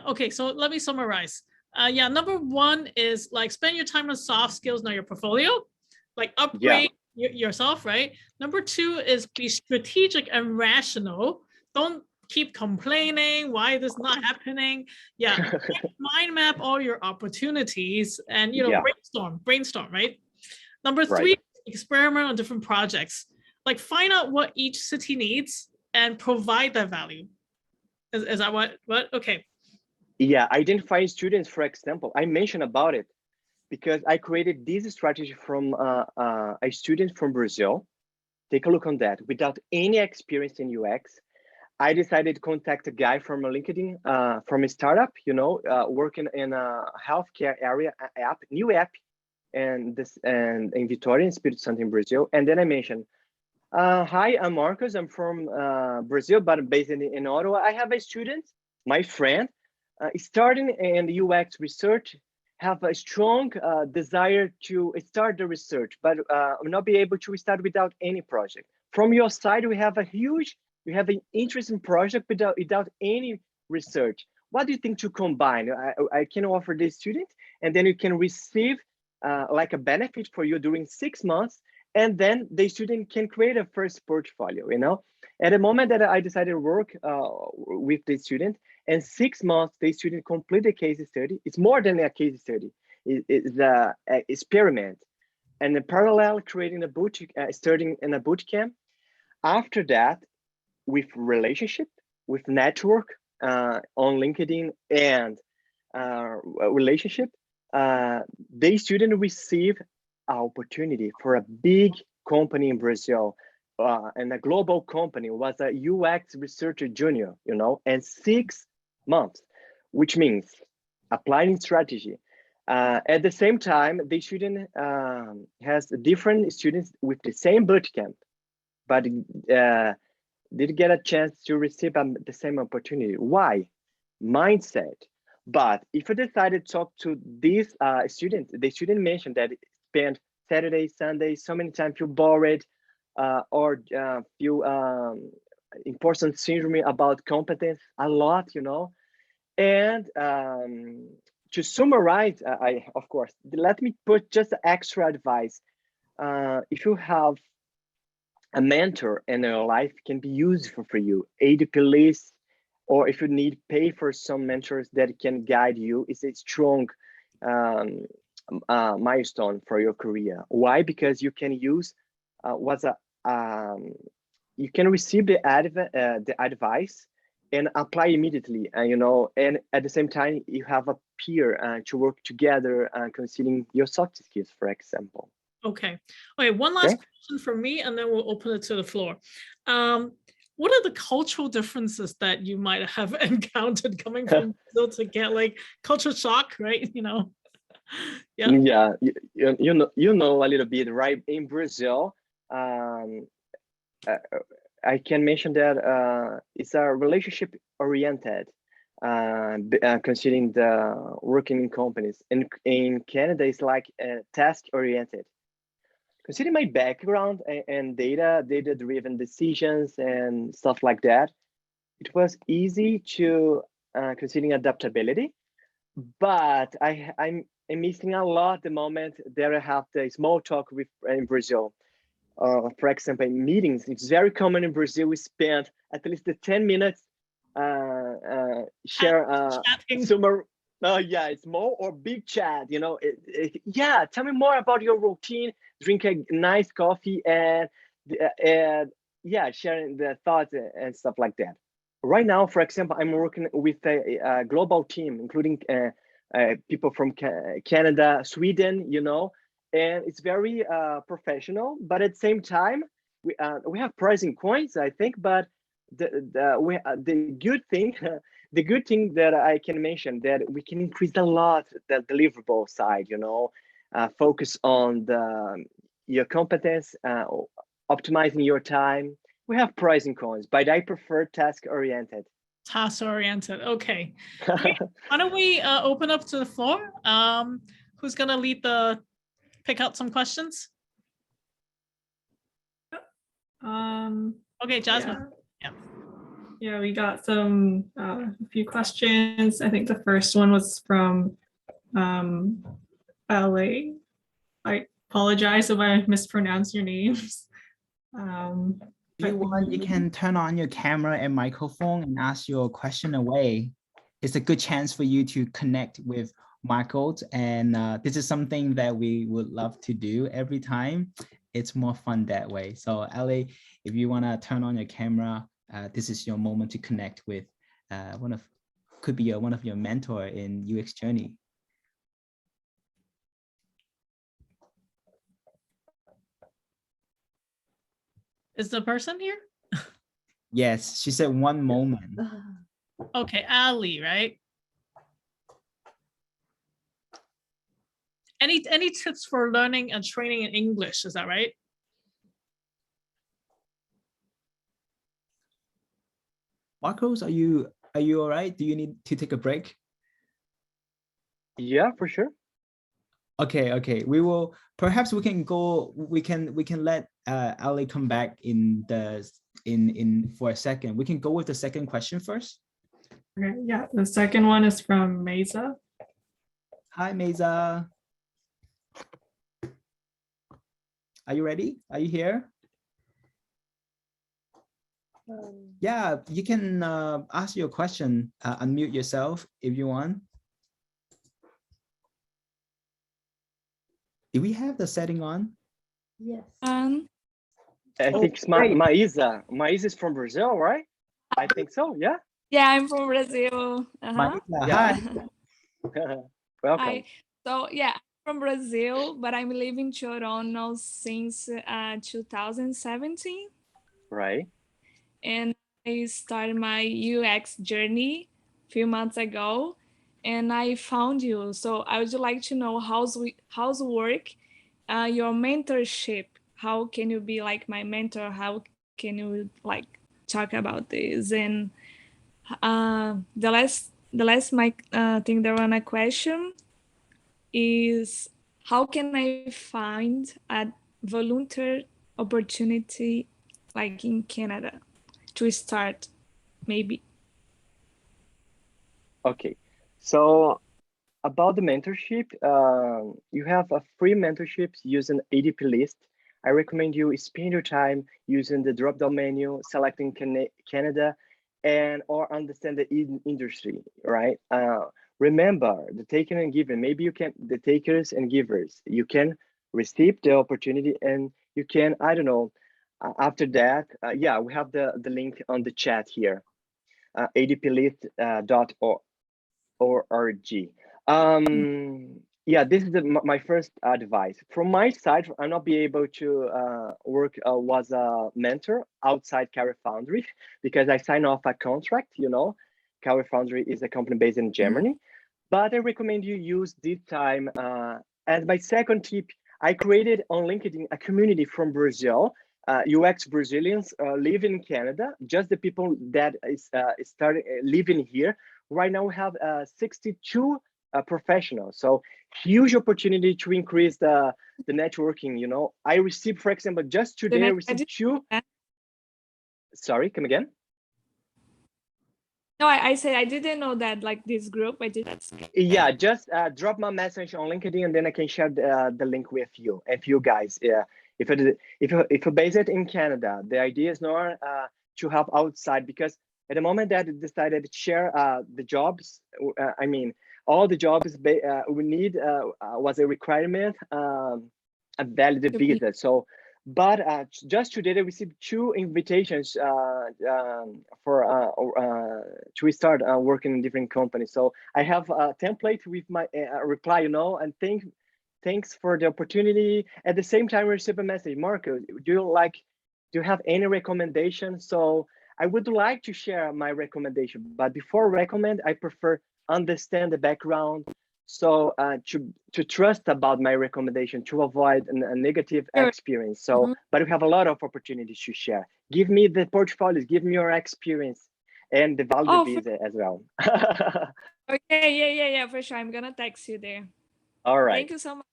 okay, so let me summarize. Yeah, number 1 is like spend your time on soft skills, not your portfolio, like upgrade yourself, right? Number 2 is be strategic and rational. Don't keep complaining why this not happening. Yeah, mind map all your opportunities and brainstorm, right? Number 3, experiment on different projects. Like find out what each city needs and provide that value. Is that what? Okay. Yeah, identify students, for example. I mentioned about it because I created this strategy from a student from Brazil. Take a look on that. Without any experience in UX, I decided to contact a guy from a LinkedIn, from a startup, you know, working in a healthcare area app, new app, and in Vitória, in Espírito Santo, in Brazil. And then I mentioned, hi, I'm Marcos. I'm from Brazil, but I'm based in Ottawa. I have a student, my friend, starting in UX research, have a strong desire to start the research, but not be able to start without any project. From your side, we have an interesting project without any research. what do you think to combine? I can offer this student, and then you can receive like a benefit for you during 6 months, and then the student can create a first portfolio, you know? At the moment that I decided to work with the student, and 6 months, the student complete the case study. It's more than a case study. It's the experiment. And in parallel, creating a starting in a boot camp. After that, with relationship, with network on LinkedIn and relationship, the student receive an opportunity for a big company in Brazil, and a global company, was a UX researcher junior, you know, and 6 months, which means applying strategy. At the same time, the student has different students with the same boot camp, but did get a chance to receive the same opportunity. Why? Mindset. But if you decided to talk to this student, the student mentioned that it spent Saturday, Sunday, so many times feel bored, or feel important syndrome about competence a lot, you know. And to summarize, of course, let me put just extra advice. If you have a mentor in your life, can be useful for you. ADP list, or if you need pay for some mentors that can guide you, is a strong milestone for your career. Why? Because you can use you can receive the advice and apply immediately, you know, and at the same time you have a peer to work together, considering your soft skills, for example. Okay. Okay. One last question from me, and then we'll open it to the floor. What are the cultural differences that you might have encountered coming from Brazil to get like culture shock, right? You know. Yeah. Yeah. You know a little bit, right? In Brazil, I can mention that it's a relationship oriented, considering the working in companies. In Canada, it's like task oriented. Considering my background and data-driven decisions and stuff like that, it was easy to considering adaptability. But I'm missing a lot the moment that I have the small talk with in Brazil. For example, in meetings, it's very common in Brazil. We spend at least the 10 minutes share summer. Oh yeah, it's small or big chat. You know, yeah. Tell me more about your routine. Drink a nice coffee and yeah, sharing the thoughts and stuff like that. Right now, for example, I'm working with a global team, including people from Canada, Sweden, you know, and it's very professional. But at the same time, we have pros and cons, I think. But the good thing, the good thing that I can mention, that we can increase a lot the deliverable side, you know, focus on your competence, optimizing your time. We have pros and cons, but I prefer task oriented. Task oriented. Okay. Why don't we open up to the floor? Who's gonna pick out some questions? Okay, Jasmine. Yeah, we got a few questions. I think the first one was from LA. I apologize if I mispronounce your names. If you want, you can turn on your camera and microphone and ask your question away. It's a good chance for you to connect with Michael, and this is something that we would love to do every time. It's more fun that way. So LA, if you want to turn on your camera, this is your moment to connect with one of your mentor in UX journey. Is the person here? Yes, she said one moment. Okay, Ali, right? Any tips for learning and training in English? Is that right? Marcos, are you all right? Do you need to take a break? Yeah, for sure. Okay. Perhaps we can let Ali come back in for a second. We can go with the second question first. Okay, yeah, the second one is from Mesa. Hi, Mesa. Are you ready? Are you here? Yeah, you can ask your question, unmute yourself if you want. Do we have the setting on? Yes. I Oh, think it's great. Maisa. Maisa is from Brazil, right? I think so. Yeah. Yeah, I'm from Brazil. Maisa, Yeah. hi. Welcome. Hi. So yeah, I'm from Brazil, but I'm living in Toronto since 2017, Right. and I started my UX journey a few months ago, and I found you. So I would like to know how's work, your mentorship. How can you be like my mentor? How can you like talk about this? And the last my thing that one a question is how can I find a volunteer opportunity like in Canada to start maybe? Okay. So about the mentorship, you have a free mentorships using ADP list. I recommend you spend your time using the drop-down menu, selecting Canada, and or understand the industry, right? Remember the taking and giving. Maybe you can the takers and givers. You can receive the opportunity, and you can I don't know. After that, yeah, we have the link on the chat here. adplist.org. Yeah, this is my first advice. From my side, I'm not be able to work was a mentor outside Carry Foundry because I signed off a contract, you know. Carry Foundry is a company based in Germany, but I recommend you use this time. As my second tip, I created on LinkedIn a community from Brazil, UX Brazilians live in Canada, just the people that is starting living here. Right now we have 62 professionals, so huge opportunity to increase the networking. You know, I received, for example, just today I received two. Sorry, come again. No, I said I didn't know that like this group. I didn't. Yeah, just drop my message on LinkedIn and then I can share the link with you and you guys. Yeah, if you're based in Canada, the idea is not to help outside because at the moment that it decided to share the jobs, I mean, all the jobs we need was a requirement, a valid visa. So, but just today I received two invitations for to start working in different companies. So I have a template with my reply, you know, and thanks for the opportunity. At the same time, I received a message, Marco, do you have any recommendation? So I would like to share my recommendation, but before recommend, I prefer understand the background. So to trust about my recommendation to avoid a negative experience. So, but we have a lot of opportunities to share. Give me the portfolios, give me your experience and the value visa as well. Okay, yeah, for sure. I'm gonna text you there. All right. Thank you so much.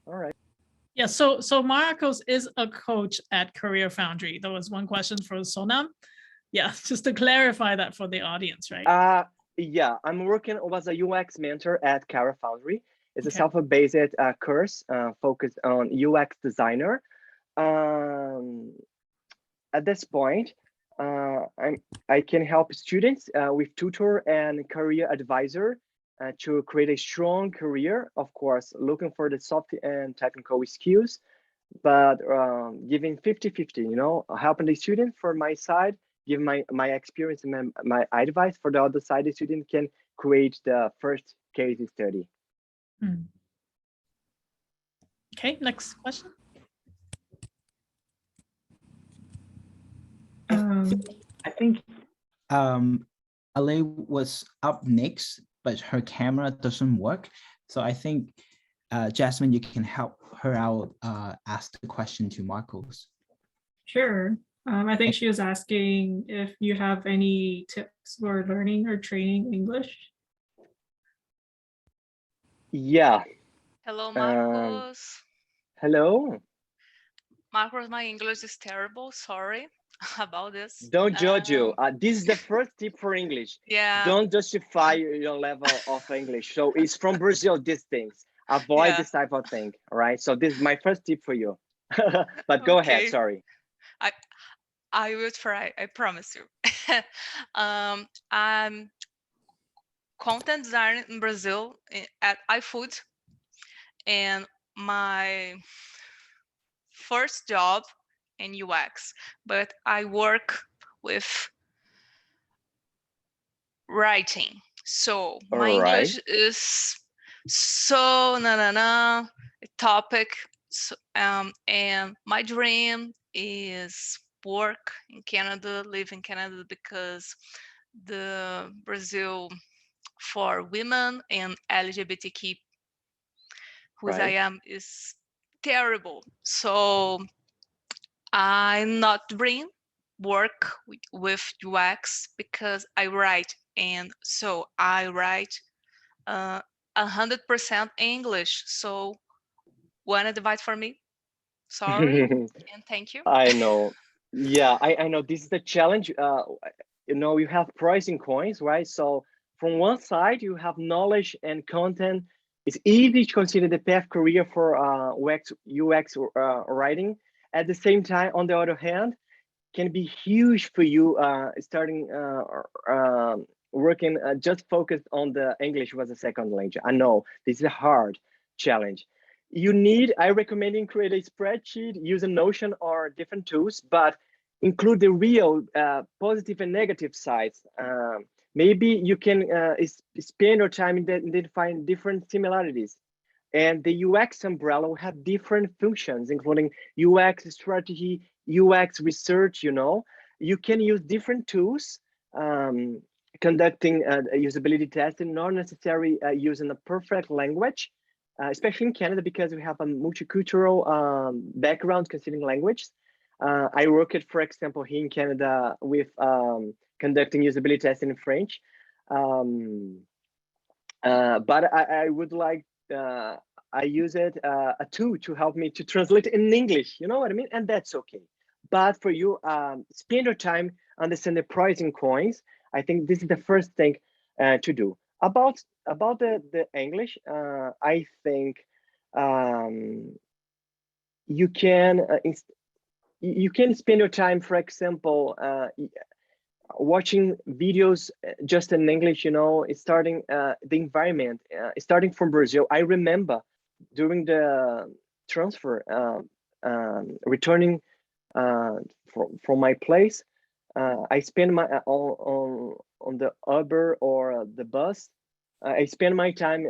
All right. Yeah, so Marcos is a coach at Career Foundry. That was one question for Sonam. Yeah, just to clarify that for the audience, right? Yeah, I'm working as a UX mentor at Career Foundry. It's a self-based course focused on UX designer. At this point, I can help students with tutor and career advisor to create a strong career, of course, looking for the soft and technical skills, but giving 50-50, you know, helping the student for my side, give my experience and my advice for the other side, the student can create the first case study. Okay, next question. I think Ale was up next, but her camera doesn't work. So I think Jasmine, you can help her out, ask the question to Marcos. Sure. I think she was asking if you have any tips for learning or training English. Yeah. Hello, Marcos. Hello. Marcos, my English is terrible. Sorry about this. Don't judge you. This is the first tip for English. Yeah. Don't justify your level of English. So it's from Brazil, these things. Avoid this type of thing, all right? So this is my first tip for you. But go ahead, sorry. I will try, I promise you. I'm content designer in Brazil at iFood. And my first job in UX, but I work with writing. So my English is so topic. So, and my dream is work in Canada, live in Canada, because the Brazil for women and LGBTQ who I am is terrible. So I'm not doing work with UX because I write, and so I write 100% English. So one advice for me? Sorry and thank you. I know. Yeah, I know this is the challenge. You know, you have pros and cons, right? So from one side, you have knowledge and content. It's easy to consider the path career for UX writing. At the same time, on the other hand, can be huge for you starting working just focused on the English as a second language. I know this is a hard challenge. I recommend create a spreadsheet, use a Notion or different tools, but include the real positive and negative sides. Maybe you can spend your time identifying different similarities. And the UX umbrella will have different functions, including UX strategy, UX research. You know, you can use different tools, conducting usability testing, not necessarily using a perfect language, especially in Canada, because we have a multicultural background considering language. I worked, for example, here in Canada with conducting usability testing in French. But I would like, I use it a tool to help me to translate in English, you know what I mean? And that's okay. But for you, spend your time, understand the pros and cons. I think this is the first thing to do. About the English, I think you can spend your time, for example, watching videos just in English, you know, starting the environment, starting from Brazil. I remember during the transfer, returning from my place, I spend my on the Uber or the bus. I spend my time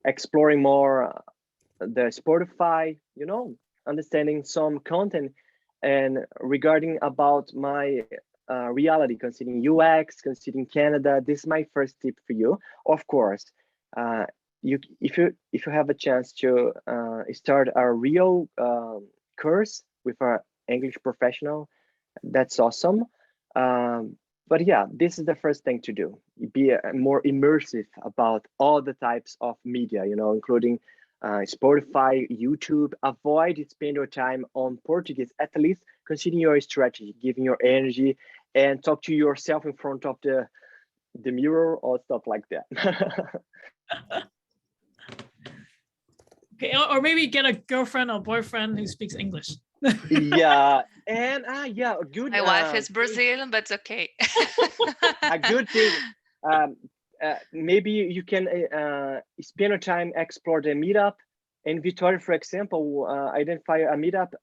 exploring more the Spotify, you know, understanding some content and regarding about my reality, considering UX, considering Canada. This is my first tip for you. Of course, if you have a chance to start a real course with an English professional, that's awesome. But yeah, this is the first thing to do. Be more immersive about all the types of media, you know, including Spotify, YouTube. Avoid spending your time on Portuguese, at least considering your strategy, giving your energy, and talk to yourself in front of the mirror or stuff like that. Okay, or maybe get a girlfriend or boyfriend who speaks English. Yeah, and yeah, good. My wife is Brazilian, but it's okay. A good thing. Maybe you can spend your time explore the meetup in Vitória, for example. Identify a meetup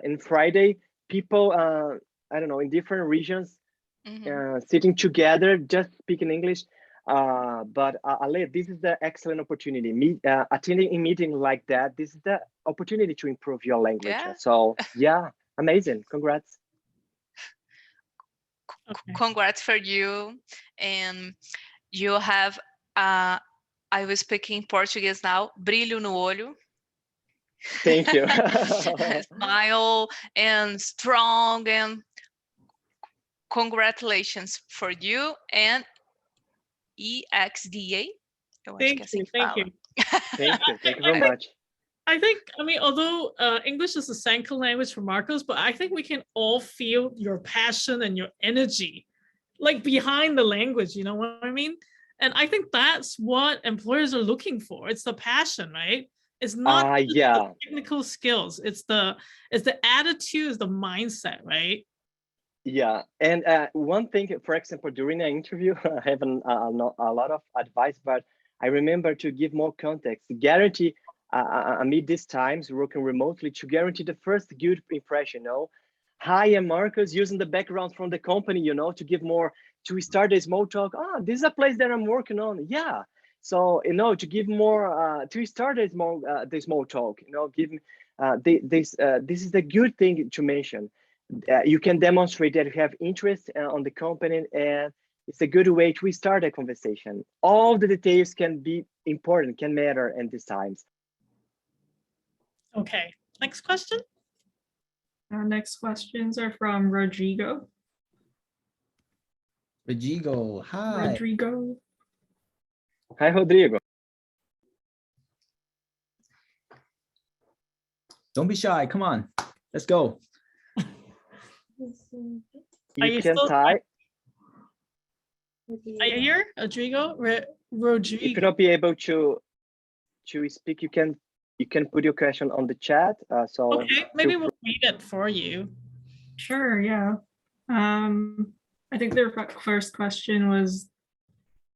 in Friday. People, I don't know, in different regions, sitting together, just speaking English. But Ale, this is the excellent opportunity. Attending a meeting like that, this is the opportunity to improve your language. Yeah. So yeah, amazing. Congrats. Okay. Congrats for you. And you have, I was speaking Portuguese now, brilho no olho. Thank you. Smile and strong, and congratulations for you and IxDA. Thank you. Thank you very much. I think, I mean, although English is the second language for Marcos, but I think we can all feel your passion and your energy, like behind the language, you know what I mean? And I think that's what employers are looking for. It's the passion, right? It's not just Yeah. the technical skills. It's the attitude, it's the mindset, right? Yeah, and one thing, for example, during an interview, I have a lot of advice, but I remember to give more context, guarantee amid these times working remotely, to guarantee the first good impression. You know, hi, I'm Marcus, using the background from the company, you know, to give more, to start a small talk. Ah, this is a place that I'm working on. Yeah, so you know, to give more, to start a small talk. You know, give this is a good thing to mention. You can demonstrate that you have interest on the company, and it's a good way to start a conversation. All the details can be important, can matter in these times. Okay, next question. Our next questions are from Rodrigo. Rodrigo, hi. Rodrigo. Hi, Rodrigo. Don't be shy. Come on, let's go. You can type. Are you here, Rodrigo? Rodrigo. If you're not be able to speak, you can put your question on the chat. So okay, maybe we'll read it for you. Sure, yeah. I think their first question was,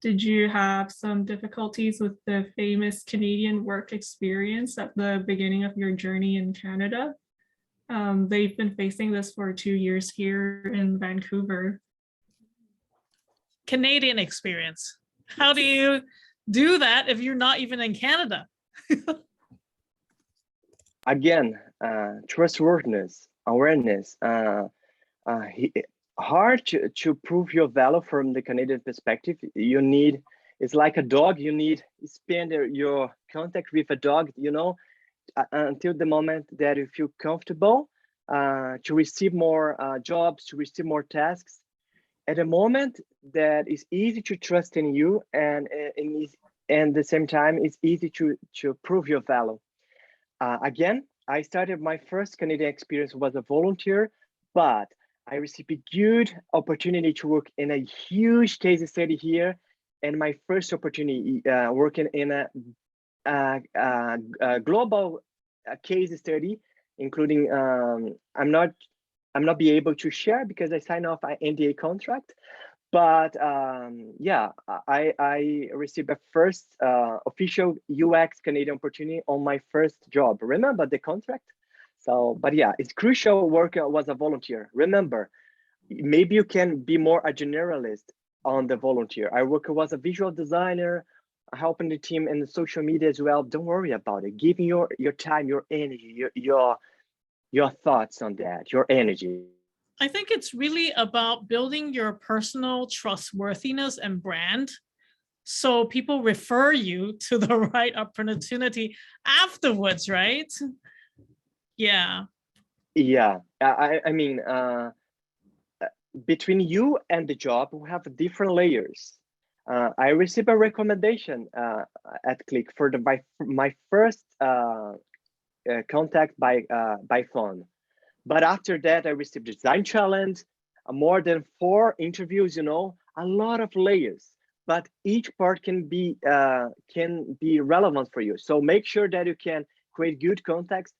did you have some difficulties with the famous Canadian work experience at the beginning of your journey in Canada? They've been facing this for 2 years here in Vancouver. Canadian experience. How do you do that if you're not even in Canada? Again, trustworthiness, awareness, hard to prove your value from the Canadian perspective. You need, it's like a dog, you need spend your contact with a dog, you know, until the moment that you feel comfortable to receive more jobs, to receive more tasks. At a moment that is easy to trust in you, and at the same time, it's easy to prove your value. Again, I started my first Canadian experience was a volunteer, but I received a good opportunity to work in a huge case study here, and my first opportunity working in a global case study, including I'm not be able to share because I signed off an NDA contract, but yeah, I received a first official UX Canadian opportunity on my first job. Remember the contract? So, but yeah, it's crucial work was a volunteer. Remember, maybe you can be more a generalist on the volunteer. I work as a visual designer, helping the team in the social media as well. Don't worry about it. Giving your time, your energy, your thoughts on that, your energy. I think it's really about building your personal trustworthiness and brand, so people refer you to the right opportunity afterwards, right? Yeah. Yeah, I mean, between you and the job, we have different layers. I received a recommendation at Click for my first contact by phone. But after that, I received a design challenge, more than 4 interviews, you know, a lot of layers, but each part can be relevant for you. So make sure that you can create good contact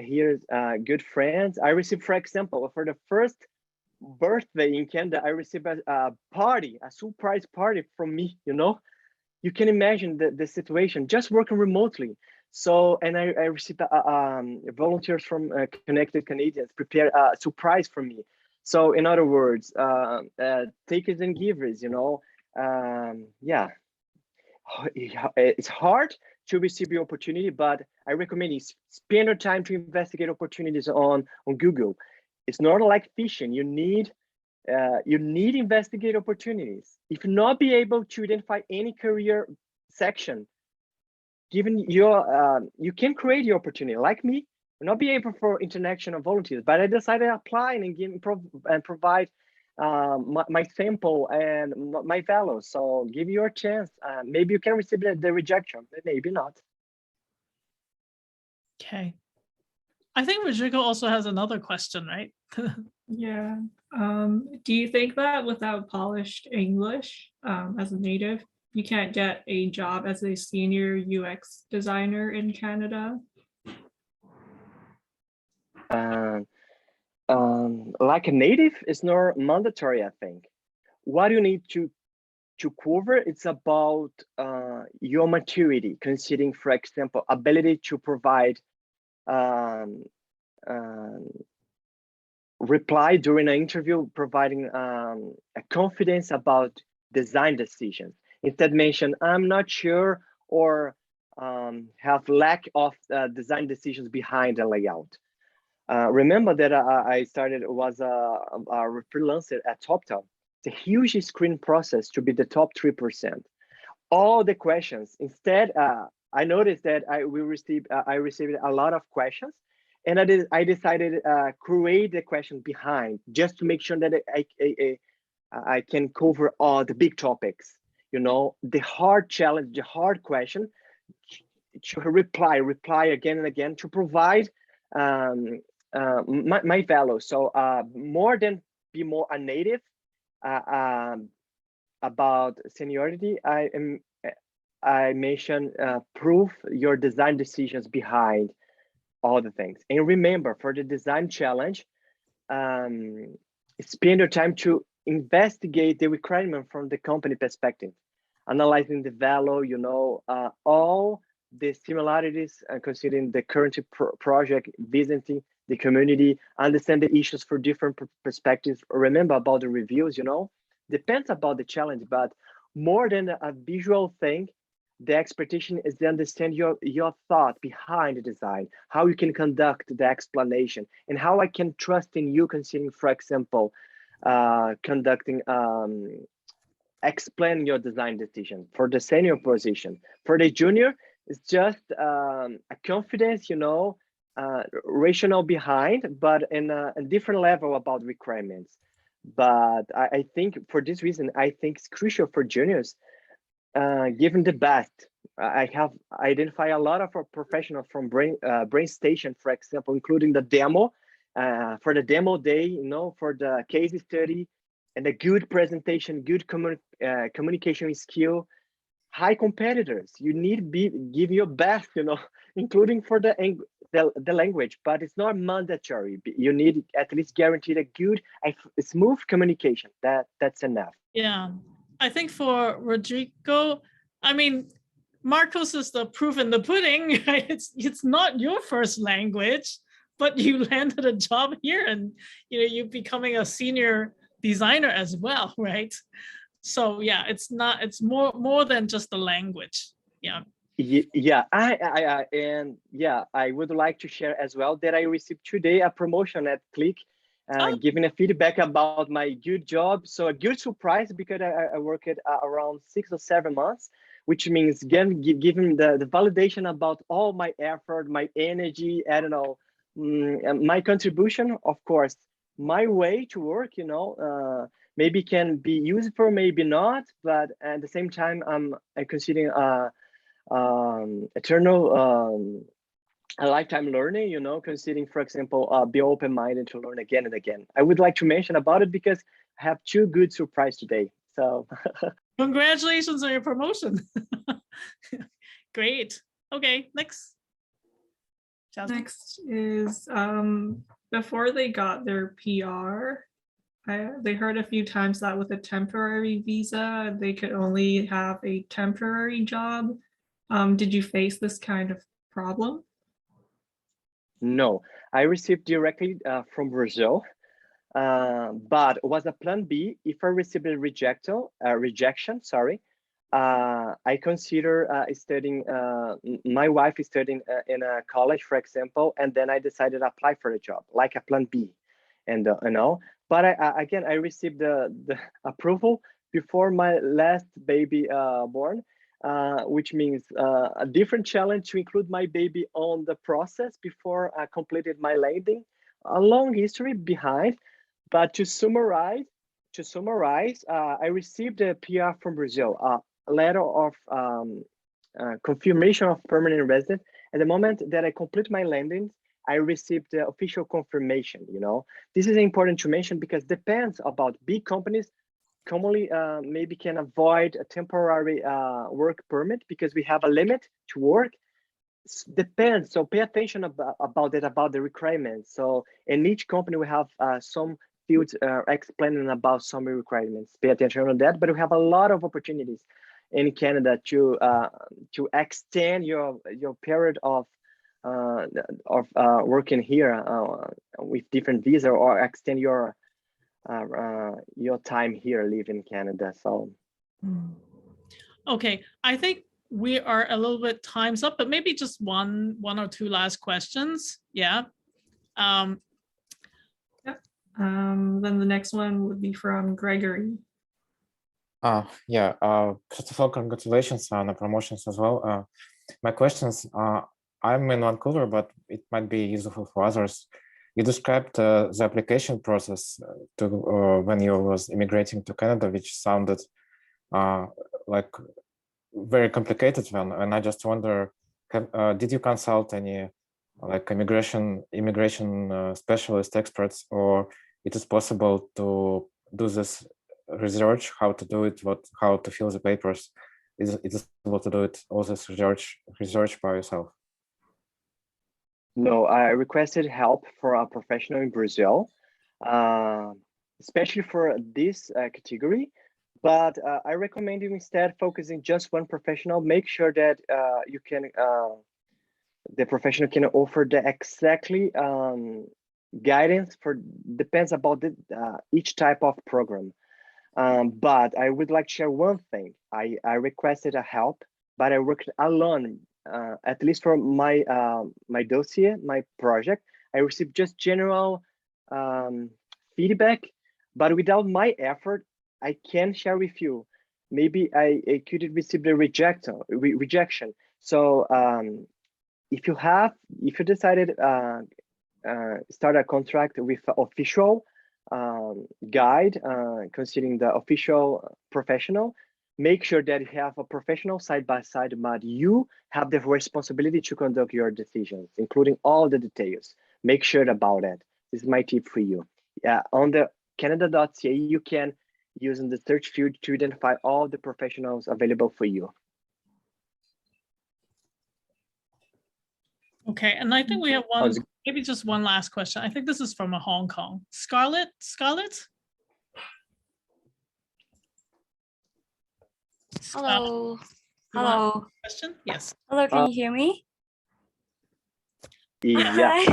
here, good friends. I received, for example, for the first birthday in Canada, I received a party, a surprise party from me, you know. You can imagine the situation, just working remotely. So, and I received volunteers from Connected Canadians prepare a surprise for me. So in other words, takers and givers, you know, yeah, it's hard to receive the opportunity, but I recommend you spend your time to investigate opportunities on Google. It's not like fishing. You need investigate opportunities. If not be able to identify any career section, given your you can create your opportunity. Like me, not be able for international volunteers, but I decided to apply and provide my sample and my value. So give you a chance. Maybe you can receive the rejection, maybe not. Okay. I think Rodrigo also has another question, right? Yeah. Do you think that without polished English, as a native, you can't get a job as a senior UX designer in Canada? Like a native is not mandatory, I think. What you need to cover, it's about your maturity, considering, for example, ability to provide reply during an interview, providing a confidence about design decisions. Instead mention, I'm not sure, or have lack of design decisions behind the layout. Remember that I started, was a freelancer at TopTop. It's a huge screen process to be the top 3%. All the questions, instead, I noticed that I received a lot of questions, and I decided create the question behind, just to make sure that I can cover all the big topics. You know, the hard challenge, the hard question, to reply again and again, to provide my value. So more than be more a native about seniority, I mentioned prove your design decisions behind all the things. And remember, for the design challenge, spend your time to investigate the requirement from the company perspective, analyzing the value, you know, all the similarities, considering the current project, visiting the community, understand the issues for different perspectives. Remember about the reviews, you know, depends about the challenge, but more than a visual thing, the expectation is to understand your thought behind the design, how you can conduct the explanation, and how I can trust in you, considering, for example, conducting explain your design decision. For the senior position, for the junior, it's just a confidence, you know, rational behind, but in a different level about requirements. But I think for this reason, I think it's crucial for juniors, given the best. I have identified a lot of professionals from Brain Station, for example, including the demo, for the demo day, you know, for the case study, and a good presentation, good communication skill, high competitors. You need to give your best, you know, including for the language, but it's not mandatory. You need at least guaranteed a good, smooth communication. That's enough. Yeah, I think for Rodrigo, I mean, Marcos is the proof in the pudding, right? It's not your first language, but you landed a job here, and you're becoming a senior designer as well, right? So yeah, it's more than just the language. Yeah. Yeah, I would like to share as well that I received today a promotion at Click, giving a feedback about my good job. So a good surprise, because I worked around 6 or 7 months, which means giving the validation about all my effort, my energy, I don't know, my contribution. Of course, my way to work, you know, maybe can be useful, maybe not, but at the same time, I'm considering eternal a lifetime learning, you know, considering, for example, be open-minded to learn again and again. I would like to mention about it because I have 2 good surprise today. So congratulations on your promotion. Great. Okay, next. Jasmine? Next is before they got their PR, they heard a few times that with a temporary visa, they could only have a temporary job. Did you face this kind of problem? No, I received directly from Brazil, but was a plan B. If I received a rejection, sorry, I consider studying. My wife is studying in a college, for example, and then I decided to apply for a job, like a plan B, and you know. But again, I received the approval before my last baby born. Which means a different challenge to include my baby on the process before I completed my landing. A long history behind, but to summarize, to summarize, I received a PR from Brazil, a letter of confirmation of permanent residence. At the moment that I complete my landing, I received the official confirmation. This is important to mention because depends about big companies commonly maybe can avoid a temporary work permit because we have a limit to work. Depends, so pay attention about the requirements. So in each company we have some fields explaining about some requirements. Pay attention on that, but we have a lot of opportunities in Canada to extend your period of working here with different visa, or extend your time here, live in Canada. So Okay, I think we are a little bit time's up, but maybe just one or two last questions. Yeah. Then the next one would be from Gregory. Yeah, first of all, congratulations on the promotions as well. My questions, I'm in Vancouver, but it might be useful for others. You described the application process to when you was immigrating to Canada, which sounded like very complicated one. And I just wonder, did you consult any like immigration specialist experts, or it is possible to do this research, how to do it, how to fill the papers? Is it possible to do it, all this research by yourself? No, I requested help for a professional in Brazil, especially for this category. But I recommend you instead focusing just one professional. Make sure that you can the professional can offer the exactly guidance for depends about each type of program. But I would like to share one thing. I requested a help, but I worked alone. At least for my my dossier, my project, I received just general feedback, but without my effort, I can share with you. Maybe I could receive the rejection. So if you decided start a contract with official guide, considering the official professional, make sure that you have a professional side by side, but you have the responsibility to conduct your decisions, including all the details. Make sure about it. This is my tip for you. On the Canada.ca, you can use in the search field to identify all the professionals available for you. Okay, and I think we have one, maybe just one last question. I think this is from Hong Kong. Scarlett? Hello. Hello. Question? Yes. Hello, can you hear me? Yeah.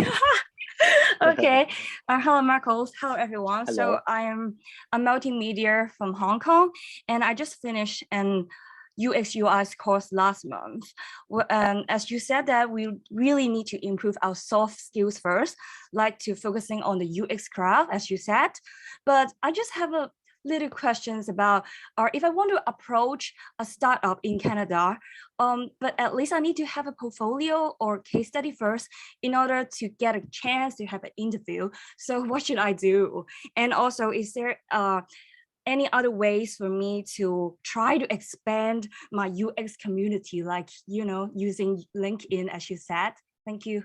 Okay. Hello, Marcos. Hello, everyone. Hello. So I am a multimedia from Hong Kong, and I just finished an UX UI course last month. As you said that we really need to improve our soft skills first, like to focusing on the UX craft, as you said. But I just have a little questions about if I want to approach a startup in Canada, but at least I need to have a portfolio or case study first in order to get a chance to have an interview. So what should I do? And also, is there any other ways for me to try to expand my UX community, like, using LinkedIn, as you said? Thank you.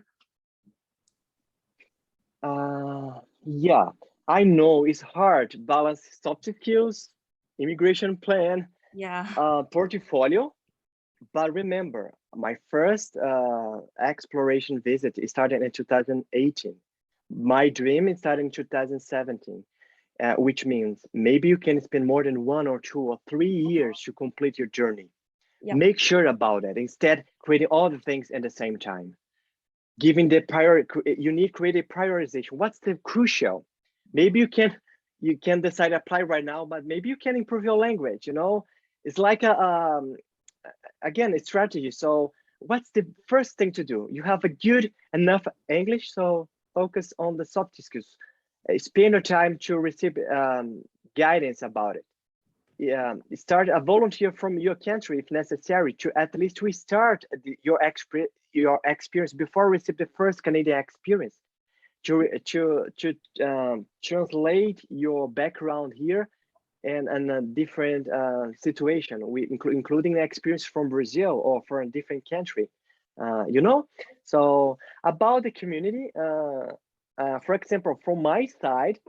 Yeah, I know it's hard to balance soft skills, immigration plan, portfolio. But remember, my first exploration visit started in 2018. My dream started in 2017, which means maybe you can spend more than 1 or 2 or 3 years to complete your journey. Yep. Make sure about it. Instead, creating all the things at the same time. Giving the you need creative prioritization. What's the crucial? Maybe you can decide to apply right now, but maybe you can improve your language. It's like again, a strategy. So what's the first thing to do? You have a good enough English, so focus on the soft skills. Spend your time to receive guidance about it. Start a volunteer from your country if necessary to at least restart your experience before receive the first Canadian experience. To translate your background here and a different situation, including the experience from Brazil or from a different country, you know? So about the community, for example, from my side,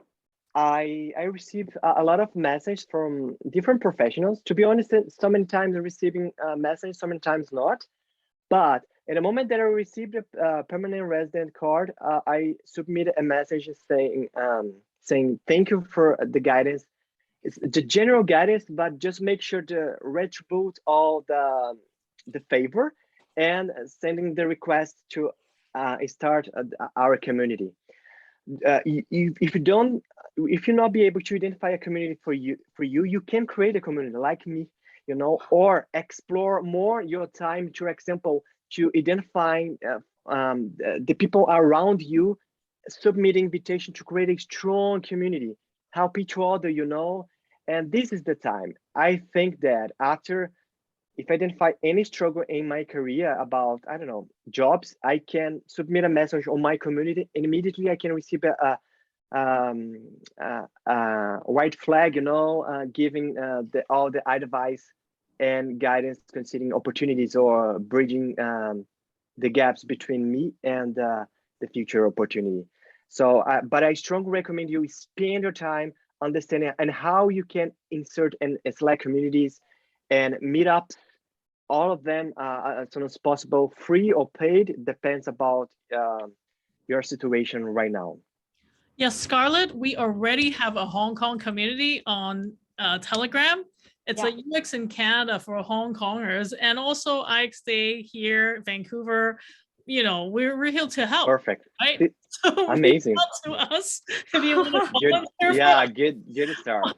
I received a lot of messages from different professionals. To be honest, so many times receiving a message, so many times not. But at the moment that I received a permanent resident card, I submitted a message saying thank you for the guidance. It's the general guidance, but just make sure to retribute all the favor and sending the request to start our community. If you not be able to identify a community for you can create a community like me, you know, or explore more your time, for example, to identifying the people around you, submit invitation to create a strong community, help each other, you know. And this is the time. I think that after, if I identify any struggle in my career about, I don't know, jobs, I can submit a message on my community and immediately I can receive a white flag, you know, giving all the advice and guidance considering opportunities or bridging the gaps between me and the future opportunity. So, but I strongly recommend you spend your time understanding and how you can insert in Slack communities and meetups, all of them as soon as possible, free or paid, depends about your situation right now. Yes, Scarlett, we already have a Hong Kong community on Telegram. It's a UX in Canada for Hong Kongers, and also IxDA here, Vancouver. You know, we're here to help. Perfect. Right? So amazing. To us if you want to volunteer. Yeah, good start.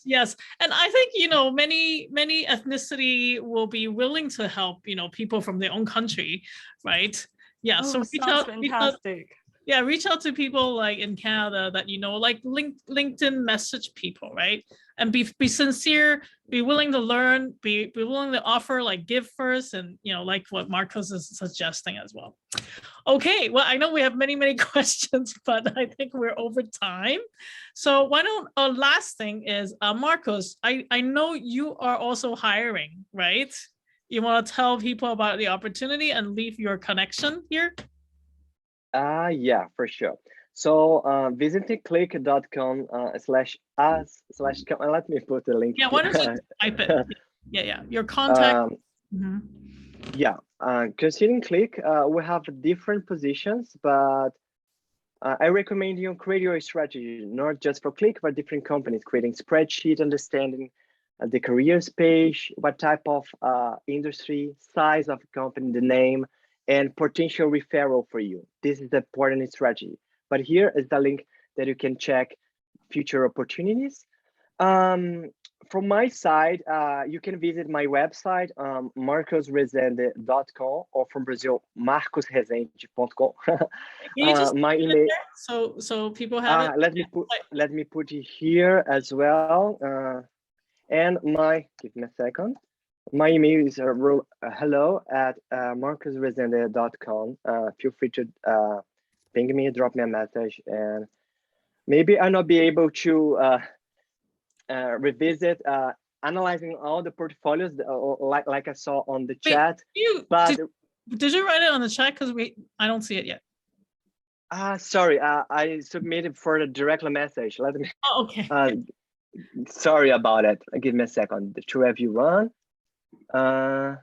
Yes. And I think, you know, many ethnicity will be willing to help, you know, people from their own country, right? Yeah. So fantastic. Reach out to people like in Canada that, you know, like LinkedIn message people, right? And be sincere, be willing to learn, be willing to offer, like give first, and, you know, like what Marcos is suggesting as well. Okay, well, I know we have many questions, but I think we're over time. So why don't, last thing is, Marcos, I know you are also hiring, right? You want to tell people about the opportunity and leave your connection here? Yeah, for sure. So visit click.com /us/, let me put the link. Yeah, why don't you type it? Yeah. Your contact. Yeah, considering Click, we have different positions, but I recommend you create your strategy, not just for Click, but different companies, creating spreadsheet, understanding the careers page, what type of industry, size of company, the name, and potential referral for you. This is the important strategy. But here is the link that you can check future opportunities. From my side, you can visit my website, marcosresende.com, or from Brazil, marcosresende.com. My email. So people have it. Let me put it here as well. And give me a second. My email is hello@marcosresende.com. Feel free to ping me, drop me a message, and maybe I'll not be able to revisit analyzing all the portfolios like I saw on the chat. Did you write it on the chat? Because I don't see it yet. Sorry, I submitted for the direct message. Let me. Oh, okay. Sorry about it. Give me a second to review run. Again.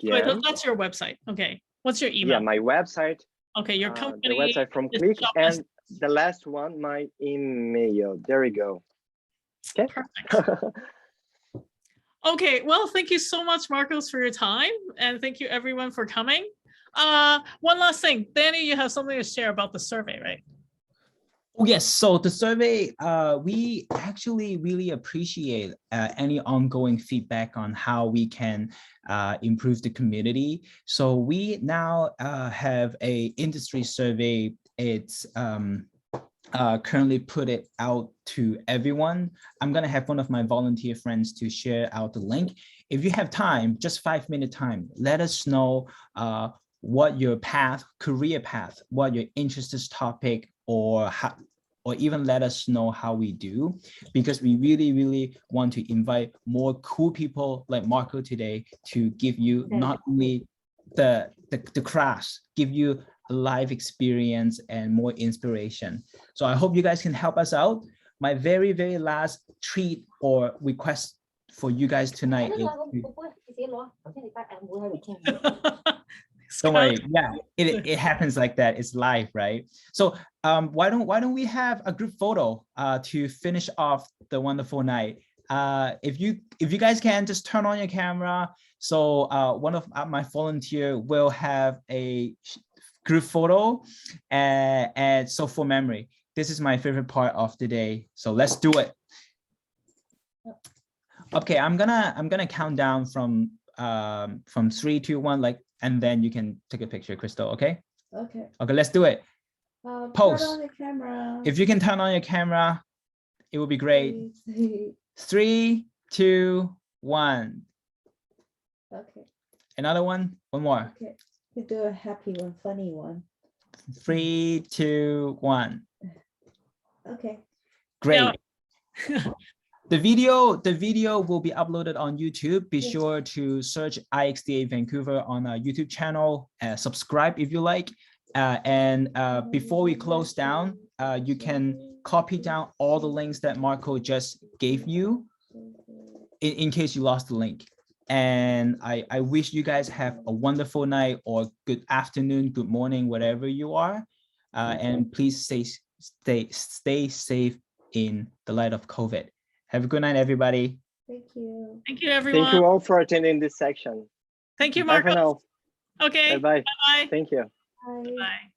Wait, that's your website. Okay. What's your email? Yeah, my website. Okay, your company. The website from Click, and the last one, my email. There we go. Okay. Perfect. Okay, well, thank you so much, Marcos, for your time, and thank you everyone for coming. One last thing, Danny, you have something to share about the survey, right? Oh, yes. So the survey, we actually really appreciate any ongoing feedback on how we can improve the community. So we now have a industry survey. It's currently put it out to everyone. I'm going to have one of my volunteer friends to share out the link. If you have time, just 5-minute time, let us know what your career path, what your interest topic, or or even let us know how we do, because we really, really want to invite more cool people like Marco today to give you not only the crafts, give you a live experience and more inspiration. So I hope you guys can help us out. My very, very last treat or request for you guys tonight is don't worry, yeah, it happens like that. It's live, right? So why don't we have a group photo to finish off the wonderful night? If you guys can just turn on your camera, so one of my volunteer will have a group photo, and so for memory. This is my favorite part of the day, so let's do it. Okay, I'm gonna count down from 3, 2, 1, like, and then you can take a picture, Crystal. Okay. Okay. Okay, let's do it. Pose. Turn on the camera. If you can turn on your camera, it would be great. 3, 2, 1. Okay. Another one. One more. Okay. You do a happy one, funny one. 3, 2, 1. Okay. Great. The video will be uploaded on YouTube. Be sure to search IxDA Vancouver on our YouTube channel. Subscribe if you like. And before we close down, you can copy down all the links that Marco just gave you in case you lost the link. And I wish you guys have a wonderful night or good afternoon, good morning, wherever you are. And please stay safe in the light of COVID. Have a good night, everybody. Thank you. Thank you, everyone. Thank you all for attending this section. Thank you, Bye for Marco. now. Okay. Bye-bye. Bye-bye. Thank you. Bye. Bye.